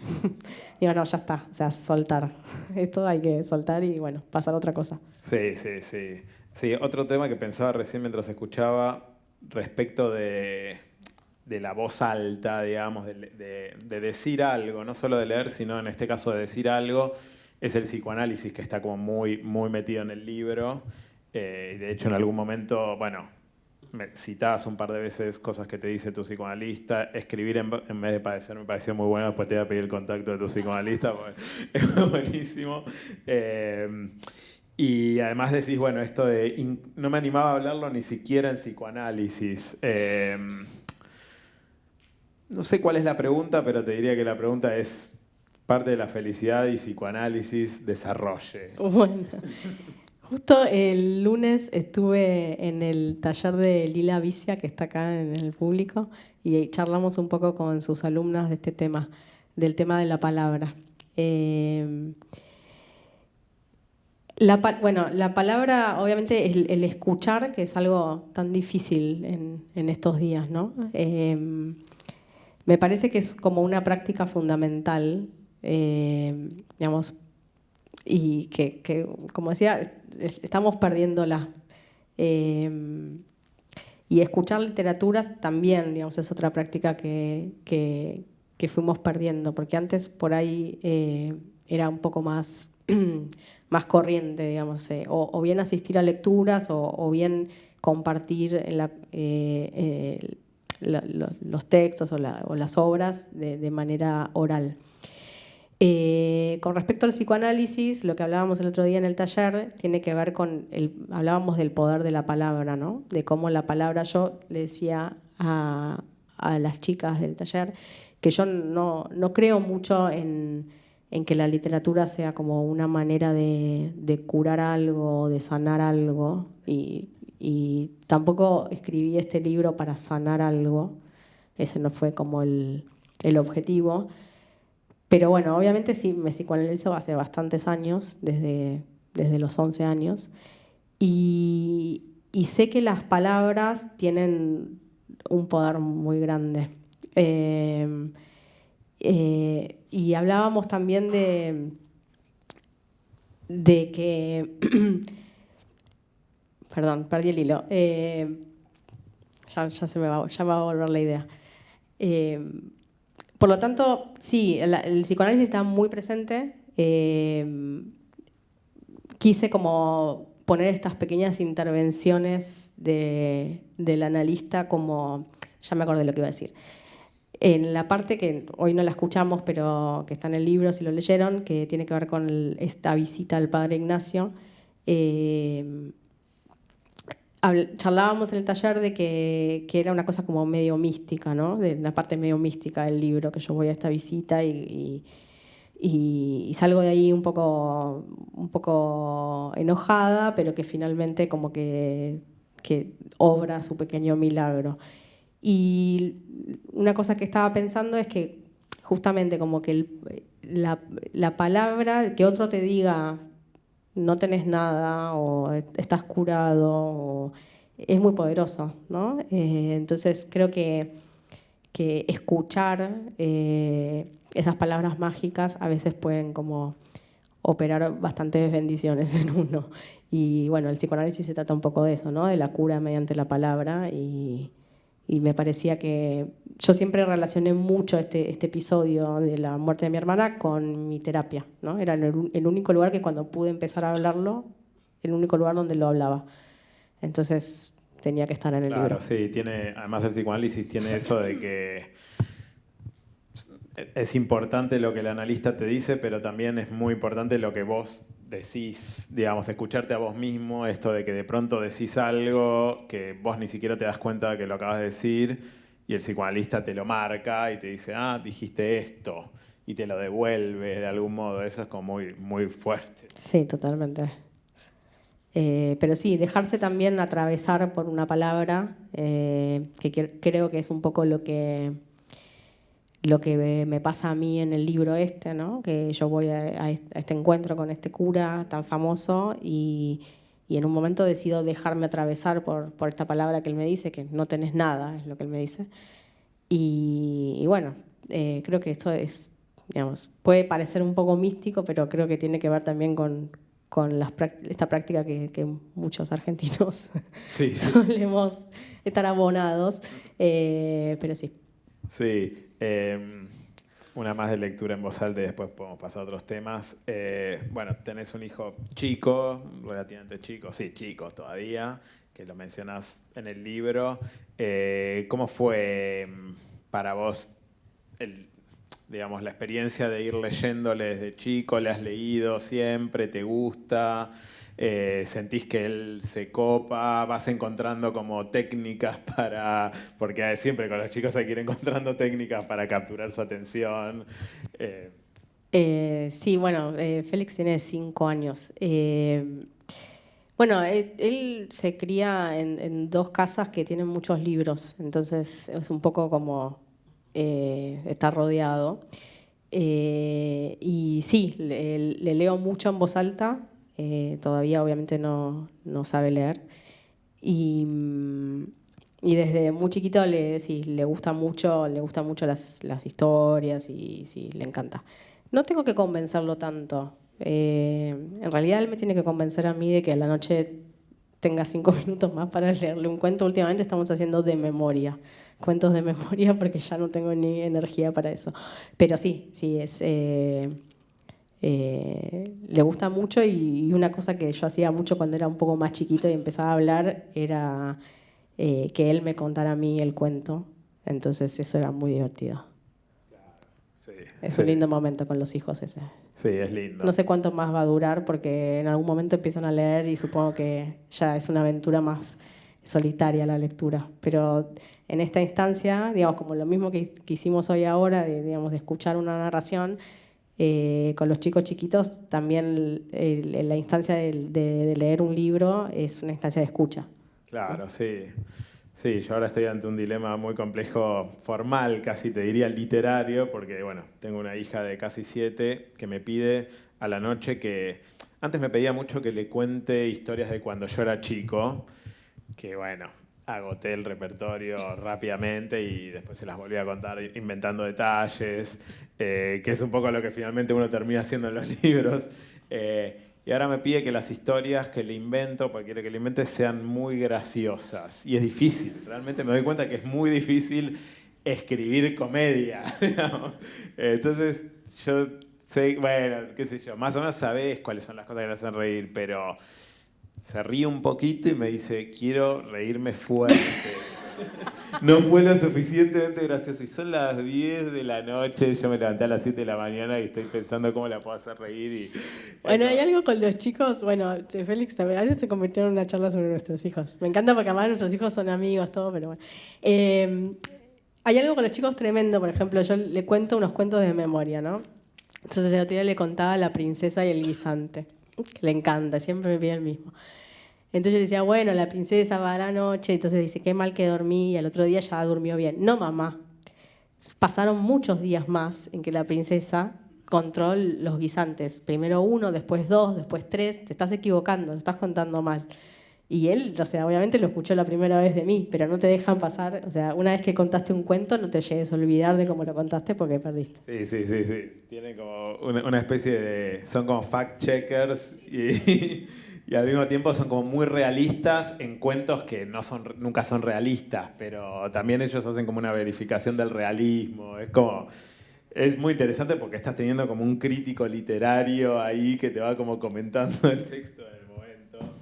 Digo, no, ya está, o sea, soltar. Esto hay que soltar y, bueno, pasar a otra cosa. Sí, sí, sí. Sí, otro tema que pensaba recién mientras escuchaba respecto de la voz alta, digamos, de decir algo, no solo de leer, sino en este caso de decir algo, es el psicoanálisis que está como muy, muy metido en el libro. Y de hecho, en algún momento, bueno, me citás un par de veces cosas que te dice tu psicoanalista. Escribir en vez de padecer me pareció muy bueno. Después te voy a pedir el contacto de tu psicoanalista, porque es buenísimo. Y además decís, bueno, esto de no me animaba a hablarlo ni siquiera en psicoanálisis. No sé cuál es la pregunta, pero te diría que la pregunta es parte de la felicidad y psicoanálisis desarrolle. Bueno, justo el lunes estuve en el taller de Lila Vicia, que está acá en el público, y charlamos un poco con sus alumnas de este tema, del tema de la palabra. La palabra, obviamente, el escuchar, que es algo tan difícil en estos días, ¿no? Me parece que es como una práctica fundamental, digamos, y que, como decía, estamos perdiéndola. Y escuchar literaturas también, digamos, es otra práctica que fuimos perdiendo, porque antes por ahí era un poco más, más corriente, digamos, o bien asistir a lecturas o bien compartir los textos o las obras de manera oral. Con respecto al psicoanálisis, lo que hablábamos el otro día en el taller tiene que ver con, hablábamos del poder de la palabra, ¿no? De cómo la palabra, yo le decía a las chicas del taller que yo no creo mucho en que la literatura sea como una manera de curar algo, de sanar algo, y tampoco escribí este libro para sanar algo, ese no fue como el objetivo. Pero bueno, obviamente sí, me psicoanalizo hace bastantes años, desde los 11 años, y sé que las palabras tienen un poder muy grande. Y hablábamos también de que... Perdón, perdí el hilo. Ya me va a volver la idea. Por lo tanto, sí, el psicoanálisis está muy presente. Quise como poner estas pequeñas intervenciones del analista como... Ya me acordé de lo que iba a decir. En la parte que hoy no la escuchamos, pero que está en el libro, si lo leyeron, que tiene que ver con esta visita al padre Ignacio, charlábamos en el taller de que era una cosa como medio mística, ¿no? De una parte medio mística del libro, que yo voy a esta visita y salgo de ahí un poco enojada, pero que finalmente como que obra su pequeño milagro. Y una cosa que estaba pensando es que justamente como que la palabra, que otro te diga no tenés nada o estás curado, es muy poderoso, ¿no? Entonces creo que escuchar esas palabras mágicas a veces pueden como operar bastantes bendiciones en uno. Y bueno, el psicoanálisis se trata un poco de eso, ¿no? De la cura mediante la palabra y me parecía que yo siempre relacioné mucho este episodio de la muerte de mi hermana con mi terapia, ¿no? Era el único lugar que cuando pude empezar a hablarlo el único lugar donde lo hablaba. Entonces tenía que estar en el libro. Claro, sí, además el psicoanálisis tiene eso de que es importante lo que el analista te dice, pero también es muy importante lo que vos decís, digamos, escucharte a vos mismo, esto de que de pronto decís algo que vos ni siquiera te das cuenta de que lo acabas de decir y el psicoanalista te lo marca y te dice, dijiste esto, y te lo devuelve de algún modo. Eso es como muy, muy fuerte. Sí, totalmente. Pero sí, dejarse también atravesar por una palabra, creo que es un poco lo que me pasa a mí en el libro este, ¿no? Que yo voy a este encuentro con este cura tan famoso y en un momento decido dejarme atravesar por esta palabra que él me dice, que no tenés nada, es lo que él me dice. Y bueno, creo que esto es, digamos, puede parecer un poco místico, pero creo que tiene que ver también con esta práctica que muchos argentinos sí. solemos estar abonados, pero sí. Sí, una más de lectura en voz alta y después podemos pasar a otros temas. Bueno, tenés un hijo chico, relativamente chico, sí, chico todavía, que lo mencionás en el libro. ¿Cómo fue para vos digamos, la experiencia de ir leyéndole desde chico? ¿Le has leído siempre? ¿Te gusta? ¿Sentís que él se copa? ¿Vas encontrando como técnicas porque siempre con los chicos hay que ir encontrando técnicas para capturar su atención? Sí, bueno, Félix tiene 5 años. Bueno, él se cría en 2 casas que tienen muchos libros, entonces es un poco como está rodeado. Y sí, le leo mucho en voz alta. Todavía obviamente no sabe leer. Y desde muy chiquito le gusta mucho las historias y sí, le encanta. No tengo que convencerlo tanto. En realidad él me tiene que convencer a mí de que a la noche tenga 5 minutos más para leerle un cuento. Últimamente estamos haciendo cuentos de memoria, porque ya no tengo ni energía para eso. Pero sí, le gusta mucho, y una cosa que yo hacía mucho cuando era un poco más chiquito y empezaba a hablar era que él me contara a mí el cuento. Entonces eso era muy divertido. Sí, es un lindo momento con los hijos ese. Sí, es lindo. No sé cuánto más va a durar, porque en algún momento empiezan a leer y supongo que ya es una aventura más solitaria la lectura. Pero en esta instancia, digamos, como lo mismo que hicimos hoy ahora, de escuchar una narración, con los chicos chiquitos, también la instancia de leer un libro es una instancia de escucha. Claro, sí. Sí, yo ahora estoy ante un dilema muy complejo, formal, casi te diría literario, porque bueno, tengo una hija de casi 7 que me pide a la noche que... Antes me pedía mucho que le cuente historias de cuando yo era chico, que bueno, agoté el repertorio rápidamente y después se las volví a contar inventando detalles, que es un poco lo que finalmente uno termina haciendo en los libros. Y ahora me pide que las historias que le invento, porque quiere que le invente, sean muy graciosas. Y es difícil, realmente me doy cuenta que es muy difícil escribir comedia, digamos. Entonces yo sé, bueno, qué sé yo, más o menos sabés cuáles son las cosas que le hacen reír, pero se ríe un poquito y me dice, quiero reírme fuerte. No fue lo suficientemente gracioso. Y son las 10 de la noche, yo me levanté a las 7 de la mañana y estoy pensando cómo la puedo hacer reír. Bueno, hay algo con los chicos, bueno, Félix también, a veces se convirtió en una charla sobre nuestros hijos. Me encanta porque además nuestros hijos son amigos, todo, pero bueno. Hay algo con los chicos tremendo, por ejemplo, yo le cuento unos cuentos de memoria, ¿no? Entonces el otro día le contaba La princesa y el guisante, que le encanta, siempre me pide el mismo. Entonces yo le decía, bueno, la princesa va a la noche, entonces dice, qué mal que dormí, y al otro día ya durmió bien. No, mamá. Pasaron muchos días más en que la princesa contó los guisantes. Primero 1, después 2, después 3. Te estás equivocando, lo estás contando mal. Y él, o sea, obviamente lo escuchó la primera vez de mí, pero no te dejan pasar, o sea, una vez que contaste un cuento, no te llegues a olvidar de cómo lo contaste porque perdiste. Sí. Tiene como una especie de... Son como fact-checkers y al mismo tiempo son como muy realistas en cuentos que nunca son realistas, pero también ellos hacen como una verificación del realismo. Es muy interesante porque estás teniendo como un crítico literario ahí que te va como comentando el texto en el momento.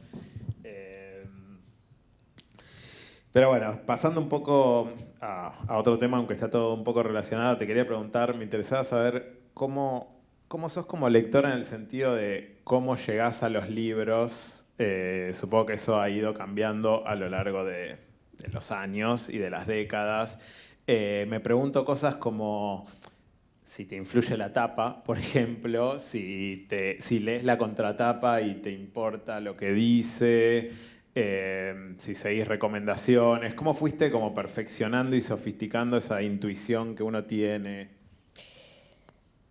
Pero bueno, pasando un poco a otro tema, aunque está todo un poco relacionado, te quería preguntar, me interesaba saber cómo sos como lectora en el sentido de cómo llegás a los libros. Supongo que eso ha ido cambiando a lo largo de los años y de las décadas. Me pregunto cosas como si te influye la tapa, por ejemplo, si lees la contratapa y te importa lo que dice, si seguís recomendaciones. ¿Cómo fuiste como perfeccionando y sofisticando esa intuición que uno tiene?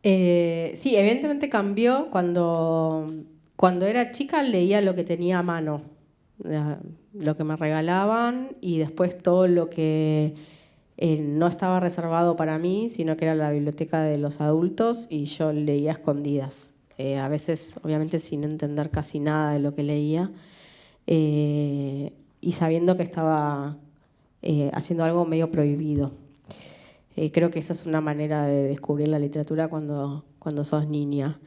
Sí, evidentemente cambió. Cuando era chica leía lo que tenía a mano, lo que me regalaban, y después todo lo que no estaba reservado para mí, sino que era la biblioteca de los adultos, y yo leía a escondidas. A veces, obviamente, sin entender casi nada de lo que leía, y sabiendo que estaba haciendo algo medio prohibido. Creo que esa es una manera de descubrir la literatura cuando sos niña.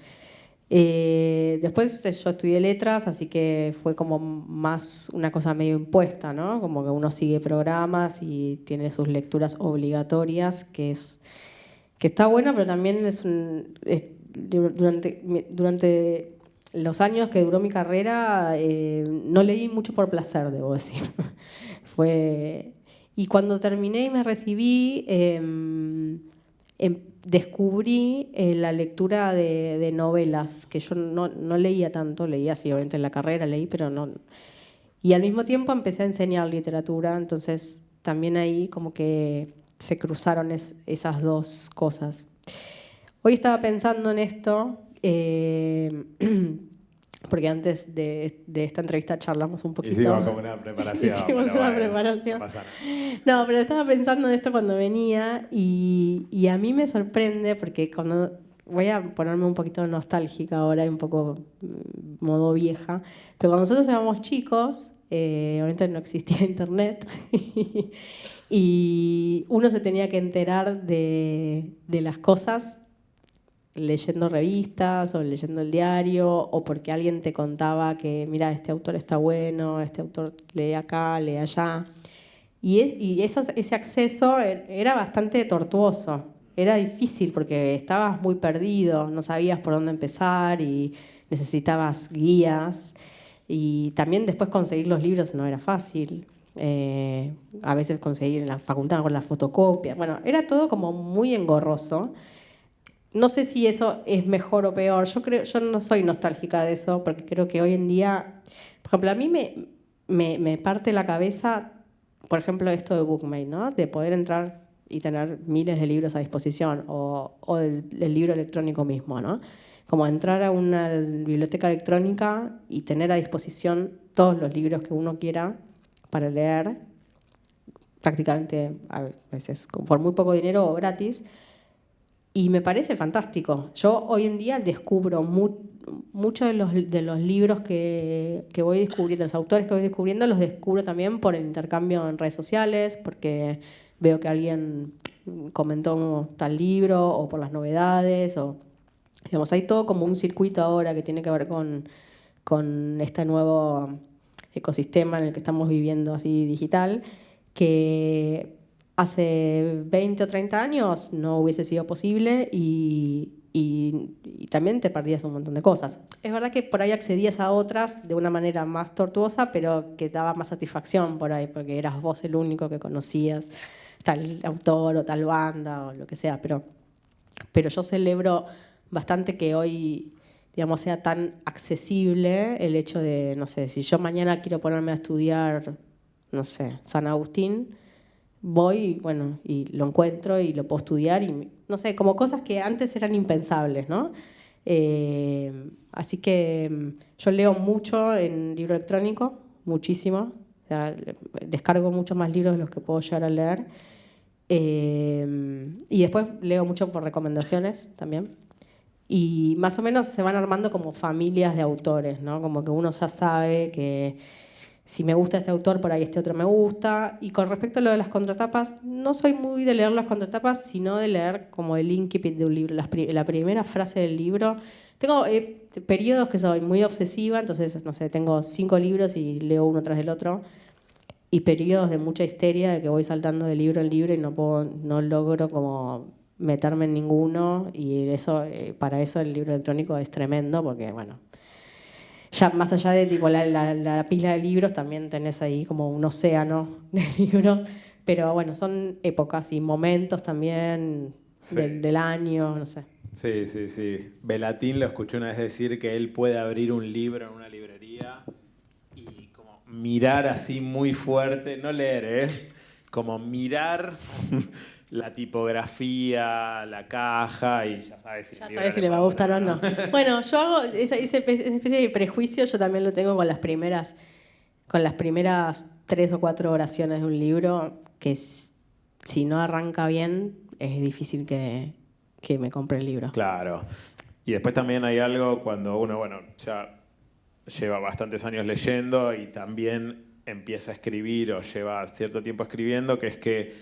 Después yo estudié letras, así que fue como más una cosa medio impuesta, ¿no? Como que uno sigue programas y tiene sus lecturas obligatorias, que está buena, pero también durante los años que duró mi carrera no leí mucho por placer, debo decir. Y cuando terminé y me recibí, descubrí la lectura de novelas, que yo no leía tanto, leía sí, obviamente en la carrera leí, pero no. Y al mismo tiempo empecé a enseñar literatura, entonces también ahí como que se cruzaron esas dos cosas. Hoy estaba pensando en esto, porque antes de esta entrevista charlamos un poquito. Hicimos como una preparación. Hicimos una preparación. No pasa nada. No, pero estaba pensando en esto cuando venía, y a mí me sorprende porque voy a ponerme un poquito nostálgica ahora, un poco modo vieja, pero cuando nosotros éramos chicos, obviamente no existía internet, y uno se tenía que enterar de las cosas leyendo revistas o leyendo el diario, o porque alguien te contaba que, mira, este autor está bueno, este autor lee acá, lee allá. Y ese acceso era bastante tortuoso, era difícil porque estabas muy perdido, no sabías por dónde empezar y necesitabas guías. Y también después conseguir los libros no era fácil. A veces conseguir en la facultad con la fotocopia. Bueno, era todo como muy engorroso. No sé si eso es mejor o peor. Yo no soy nostálgica de eso, porque creo que hoy en día, por ejemplo, a mí me parte la cabeza, por ejemplo, esto de Bookmate, ¿no? De poder entrar y tener miles de libros a disposición, o el libro electrónico mismo, ¿no? Como entrar a una biblioteca electrónica y tener a disposición todos los libros que uno quiera para leer, prácticamente a veces por muy poco dinero o gratis. Y me parece fantástico. Yo hoy en día descubro muchos de los libros que voy descubriendo, los autores que voy descubriendo, los descubro también por el intercambio en redes sociales, porque veo que alguien comentó tal libro, o por las novedades, o digamos, hay todo como un circuito ahora que tiene que ver con este nuevo ecosistema en el que estamos viviendo así digital, que hace 20 o 30 años no hubiese sido posible, y también te perdías un montón de cosas. Es verdad que por ahí accedías a otras de una manera más tortuosa, pero que daba más satisfacción por ahí, porque eras vos el único que conocías tal autor o tal banda o lo que sea. Pero yo celebro bastante que hoy, digamos, sea tan accesible el hecho de, no sé, si yo mañana quiero ponerme a estudiar, no sé, San Agustín, voy, bueno, y lo encuentro y lo puedo estudiar, y no sé, como cosas que antes eran impensables, ¿no? Así que yo leo mucho en libro electrónico, muchísimo. O sea, descargo muchos más libros de los que puedo llegar a leer. Y después leo mucho por recomendaciones también. Y más o menos se van armando como familias de autores, ¿no? Como que uno ya sabe que si me gusta este autor, por ahí este otro me gusta. Y con respecto a lo de las contratapas, no soy muy de leer las contratapas, sino de leer como el incipit de un libro, la primera frase del libro. Tengo periodos que soy muy obsesiva, entonces, no sé, tengo 5 libros y leo uno tras del otro. y periodos de mucha histeria, de que voy saltando de libro en libro y no logro como meterme en ninguno, y eso, para eso el libro electrónico es tremendo, porque bueno, ya más allá de tipo, la pila de libros, también tenés ahí como un océano de libros, pero bueno, son épocas y momentos también Sí. del año, no sé. Sí, sí, sí. Velatín lo escuché una vez decir que él puede abrir un libro en una librería y como mirar así muy fuerte, no leer, como mirar la tipografía, la caja y ya sabes si, Ya sabes si le va a gustar o no. Bueno, yo hago esa especie de prejuicio, yo también lo tengo con las primeras 3 o 4 oraciones de un libro, que si no arranca bien, es difícil que me compre el libro. Claro. Y después también hay algo cuando uno, bueno, ya lleva bastantes años leyendo y también empieza a escribir o lleva cierto tiempo escribiendo, que es que,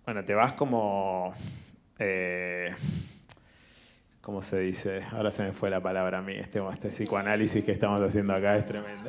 bueno, te vas como... ¿cómo se dice? Ahora se me fue la palabra a mí. Este psicoanálisis que estamos haciendo acá es tremendo.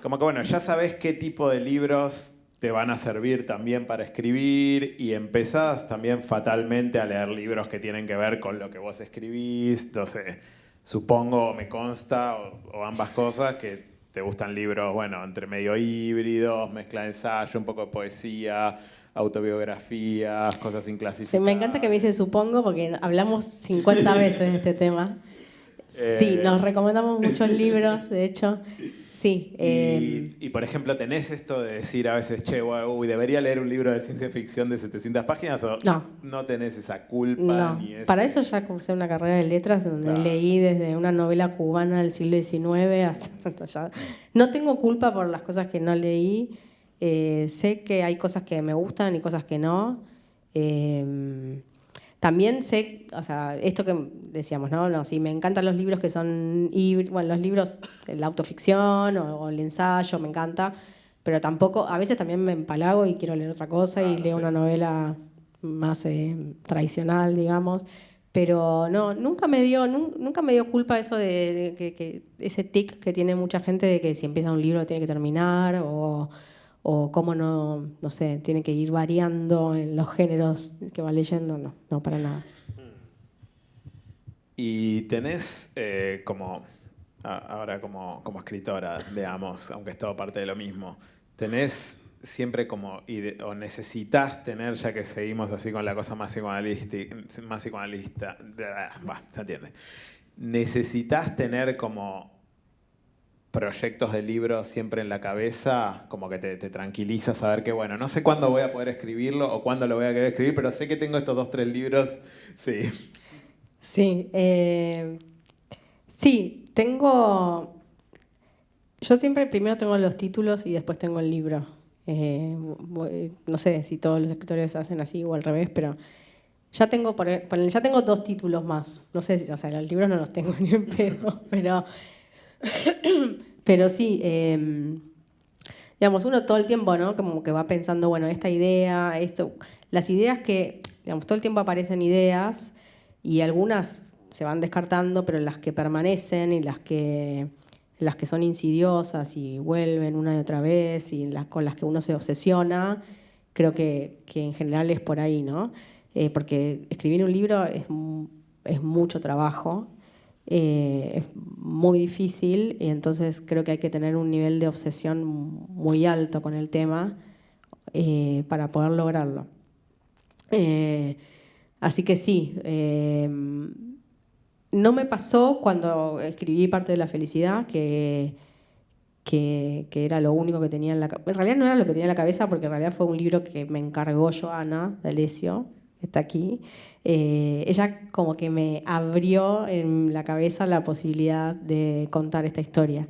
Como que, bueno, ya sabes qué tipo de libros te van a servir también para escribir y empezás también fatalmente a leer libros que tienen que ver con lo que vos escribís. Entonces, supongo, me consta, o ambas cosas, que te gustan libros, bueno, entre medio híbridos, mezcla de ensayo, un poco de poesía, autobiografías, cosas sin clasificar. Sí, me encanta que me dices supongo, porque hablamos 50 veces de este tema. Sí, nos recomendamos muchos libros, de hecho. Sí. Y, por ejemplo, ¿tenés esto de decir a veces, che, uy, debería leer un libro de ciencia ficción de 700 páginas? ¿O no tenés esa culpa? No, Ni ese... para eso ya cursé una carrera de letras donde Claro. leí desde una novela cubana del siglo XIX hasta ya. No tengo culpa por las cosas que no leí. Sé que hay cosas que me gustan y cosas que no. También sé, o sea, esto que decíamos, ¿no? No, sí, me encantan los libros que son híbridos, bueno, los libros, la autoficción o el ensayo, me encanta, pero tampoco, a veces también me empalago y quiero leer otra cosa y leo una novela más tradicional, digamos. Pero no, nunca me dio culpa eso de que ese tic que tiene mucha gente de que si empieza un libro tiene que terminar, o cómo no sé, tiene que ir variando en los géneros que va leyendo. No, para nada. Y tenés ahora como escritora, digamos, aunque es todo parte de lo mismo, tenés siempre como, o necesitas tener, ya que seguimos así con la cosa más psicoanalista, se entiende, necesitas tener como proyectos de libros siempre en la cabeza, como que te tranquiliza saber que, bueno, no sé cuándo voy a poder escribirlo o cuándo lo voy a querer escribir, pero sé que tengo estos 2, 3 libros, sí. Sí, sí, yo siempre primero tengo los títulos y después tengo el libro. No sé si todos los escritores hacen así o al revés, pero ya tengo 2 títulos más. No sé si, o sea, los libros no los tengo ni en pedo, pero sí, digamos, uno todo el tiempo, ¿no? Como que va pensando, bueno, esta idea, esto, las ideas que, digamos, todo el tiempo aparecen ideas y algunas se van descartando, pero las que permanecen y las que son insidiosas y vuelven una y otra vez y con las que uno se obsesiona, creo que en general es por ahí, ¿no? Porque escribir un libro es mucho trabajo. Es muy difícil y entonces creo que hay que tener un nivel de obsesión muy alto con el tema para poder lograrlo. Así que sí, no me pasó cuando escribí Parte de la felicidad que era lo único que tenía en la cabeza. En realidad no era lo que tenía en la cabeza, porque en realidad fue un libro que me encargó Joana D'Alessio, que está aquí. Ella como que me abrió en la cabeza la posibilidad de contar esta historia.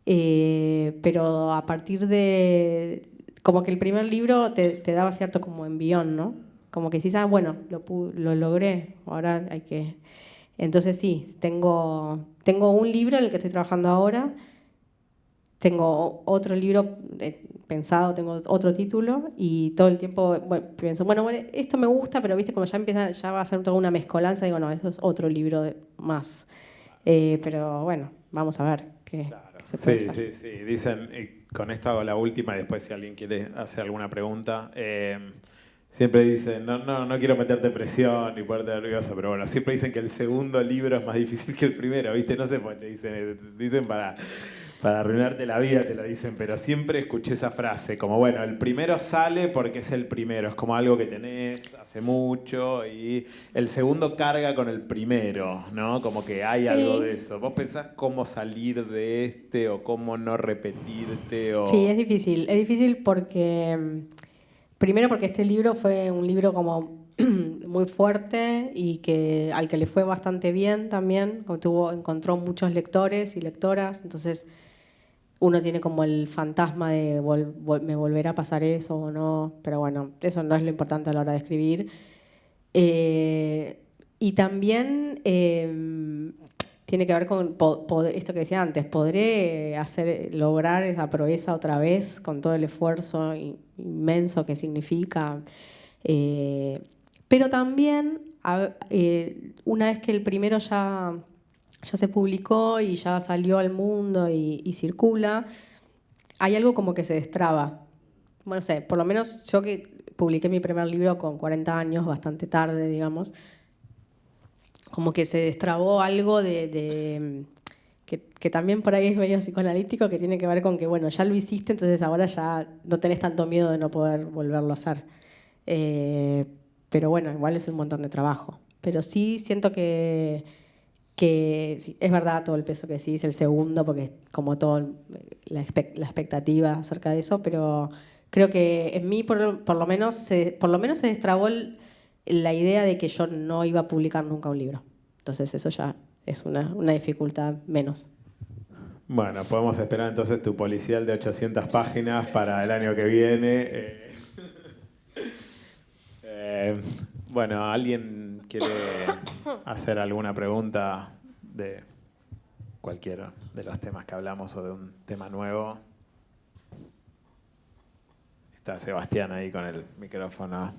Pero a partir de... Como que el primer libro te daba cierto como envión, ¿no? Como que decís, bueno, lo logré, ahora hay que... Entonces sí, tengo un libro en el que estoy trabajando ahora, tengo otro libro pensado, tengo otro título y todo el tiempo pienso, bueno, esto me gusta, pero viste, como ya va a ser toda una mezcolanza, digo, no, eso es otro libro más. Pero bueno, vamos a ver Claro. que se puede Sí, hacer. sí, sí. Dicen, con esto hago la última y después si alguien quiere hacer alguna pregunta. Siempre dicen, no quiero meterte presión ni ponerte nervioso, pero bueno, siempre dicen que el segundo libro es más difícil que el primero, ¿viste? No sé por qué te dicen para arruinarte la vida, te lo dicen, pero siempre escuché esa frase, como bueno, el primero sale porque es el primero, es como algo que tenés hace mucho y el segundo carga con el primero, ¿no? Como que hay algo de eso. ¿Vos pensás cómo salir de este o cómo no repetirte? Sí, es difícil porque, primero porque este libro fue un libro como muy fuerte y al que le fue bastante bien también, encontró muchos lectores y lectoras, entonces uno tiene como el fantasma de me volverá a pasar eso o no, pero bueno, eso no es lo importante a la hora de escribir. Y también tiene que ver con esto que decía antes, ¿podré lograr esa proeza otra vez con todo el esfuerzo inmenso que significa? Pero también, una vez que el primero ya se publicó y ya salió al mundo y circula, hay algo como que se destraba. Bueno, no sé, por lo menos yo que publiqué mi primer libro con 40 años, bastante tarde, digamos, como que se destrabó algo que también por ahí es medio psicoanalítico, que tiene que ver con que, bueno, ya lo hiciste, entonces ahora ya no tenés tanto miedo de no poder volverlo a hacer. Pero bueno, igual es un montón de trabajo. Pero sí siento que sí, es verdad todo el peso que decís, el segundo, porque es como todo la expectativa acerca de eso, pero creo que en mí por lo menos se destrabó la idea de que yo no iba a publicar nunca un libro. Entonces eso ya es una dificultad menos. Bueno, podemos esperar entonces tu policial de 800 páginas para el año que viene. Bueno, ¿alguien quiere hacer alguna pregunta de cualquiera de los temas que hablamos o de un tema nuevo? Está Sebastián ahí con el micrófono.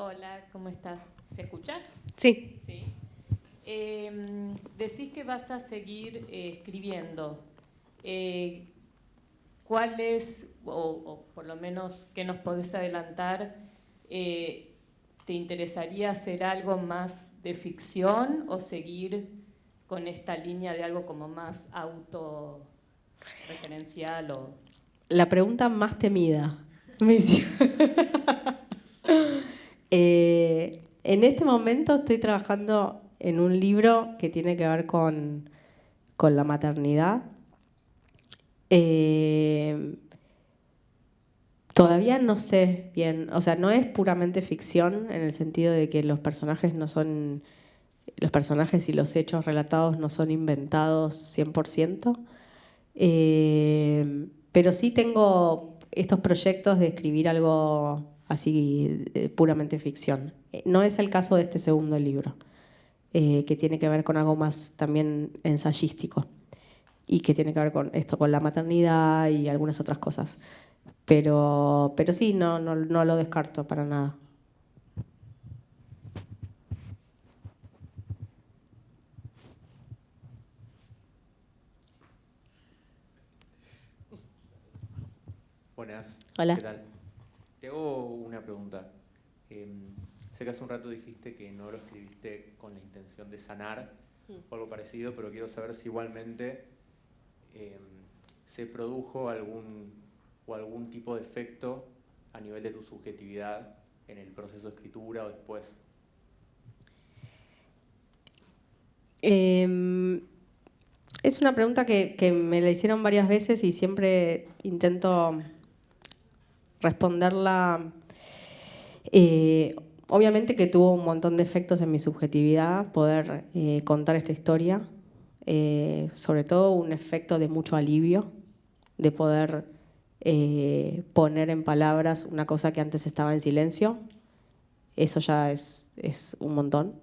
Hola, ¿cómo estás? ¿Se escucha? Sí. Sí. Decís que vas a seguir escribiendo. ¿Cuál es, o por lo menos qué nos podés adelantar, te interesaría hacer algo más de ficción o seguir con esta línea de algo como más autorreferencial? La pregunta más temida. En este momento estoy trabajando en un libro que tiene que ver con la maternidad. Todavía no sé bien, o sea, no es puramente ficción en el sentido de que los personajes y los hechos relatados no son inventados 100%. Pero sí tengo estos proyectos de escribir algo así puramente ficción. No es el caso de este segundo libro, que tiene que ver con algo más también ensayístico y que tiene que ver con esto, con la maternidad y algunas otras cosas. Pero sí, no lo descarto para nada. Buenas. Hola. ¿Qué tal? Te hago una pregunta. Sé que hace un rato dijiste que no lo escribiste con la intención de sanar o algo parecido, pero quiero saber si igualmente se produjo algún tipo de efecto a nivel de tu subjetividad en el proceso de escritura o después. Es una pregunta que me la hicieron varias veces y siempre intento responderla. Obviamente que tuvo un montón de efectos en mi subjetividad poder contar esta historia, sobre todo un efecto de mucho alivio, de poder poner en palabras una cosa que antes estaba en silencio. Eso ya es un montón.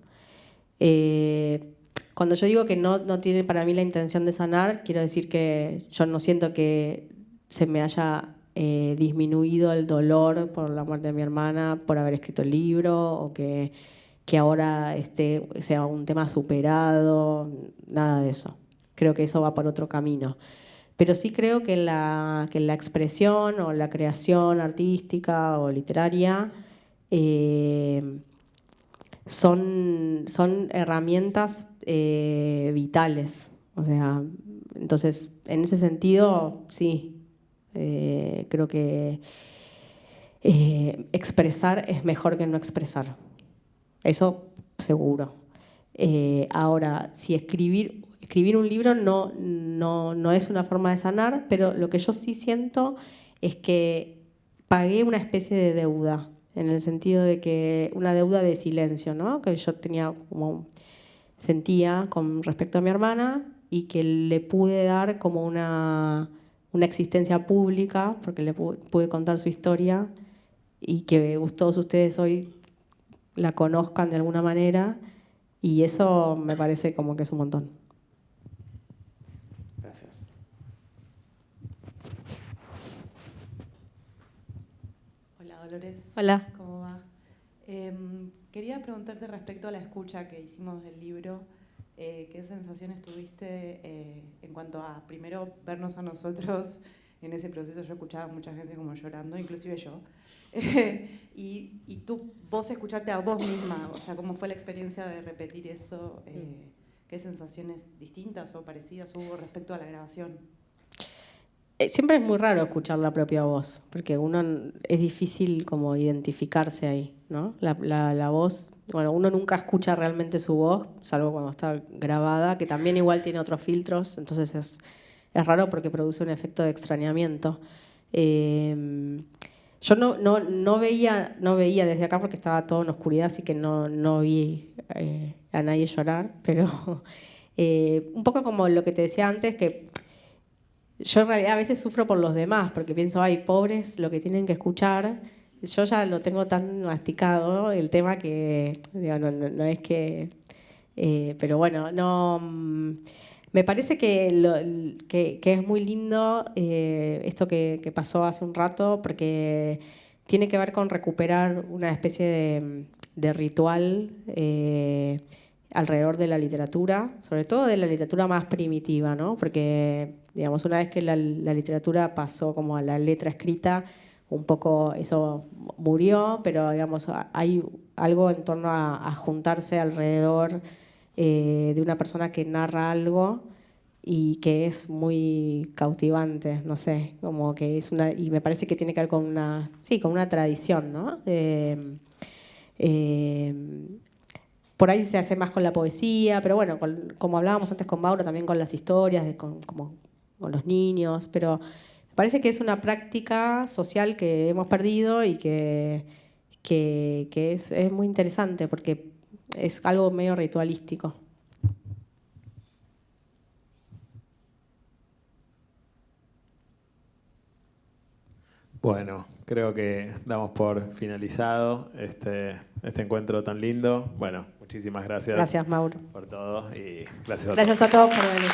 Cuando yo digo que no tiene para mí la intención de sanar, quiero decir que yo no siento que se me haya disminuido el dolor por la muerte de mi hermana, por haber escrito el libro, o que ahora sea un tema superado, nada de eso. Creo que eso va por otro camino. Pero sí creo que la expresión o la creación artística o literaria son herramientas vitales. O sea, entonces, en ese sentido, sí, creo que expresar es mejor que no expresar. Eso seguro. Ahora, si escribir un libro no es una forma de sanar, pero lo que yo sí siento es que pagué una especie de deuda, en el sentido de que una deuda de silencio, ¿no? Que yo sentía con respecto a mi hermana y que le pude dar como una existencia pública, porque le pude contar su historia y que todos ustedes hoy la conozcan de alguna manera, y eso me parece como que es un montón. Gracias. Hola Dolores. Hola. ¿Cómo va? Quería preguntarte respecto a la escucha que hicimos del libro, ¿qué sensaciones tuviste en cuanto a, primero, vernos a nosotros en ese proceso? Yo escuchaba a mucha gente como llorando, inclusive yo. Y vos escucharte a vos misma, o sea, ¿cómo fue la experiencia de repetir eso? ¿Qué sensaciones distintas o parecidas hubo respecto a la grabación? Siempre es muy raro escuchar la propia voz, porque es difícil como identificarse ahí, ¿no? La voz, bueno, uno nunca escucha realmente su voz, salvo cuando está grabada, que también igual tiene otros filtros, entonces es raro porque produce un efecto de extrañamiento. Yo no veía desde acá porque estaba todo en oscuridad, así que no vi a nadie llorar, pero un poco como lo que te decía antes, que yo en realidad a veces sufro por los demás, porque pienso, ay, pobres, lo que tienen que escuchar. Yo ya lo tengo tan masticado, el tema, que digo, no es que... pero bueno, no... Me parece que es muy lindo esto que pasó hace un rato, porque tiene que ver con recuperar una especie de ritual alrededor de la literatura, sobre todo de la literatura más primitiva, ¿no? Porque, digamos, una vez que la literatura pasó como a la letra escrita, un poco eso murió, pero, digamos, hay algo en torno a juntarse alrededor de una persona que narra algo y que es muy cautivante, no sé, como que es y me parece que tiene que ver con una tradición, ¿no? Por ahí se hace más con la poesía, pero bueno, como hablábamos antes con Mauro, también con las historias, como con los niños, pero me parece que es una práctica social que hemos perdido y que es muy interesante porque es algo medio ritualístico. Bueno, creo que damos por finalizado este encuentro tan lindo. Bueno, muchísimas gracias. Gracias, Mauro. Por todo y gracias a todos. Gracias a todos por venir.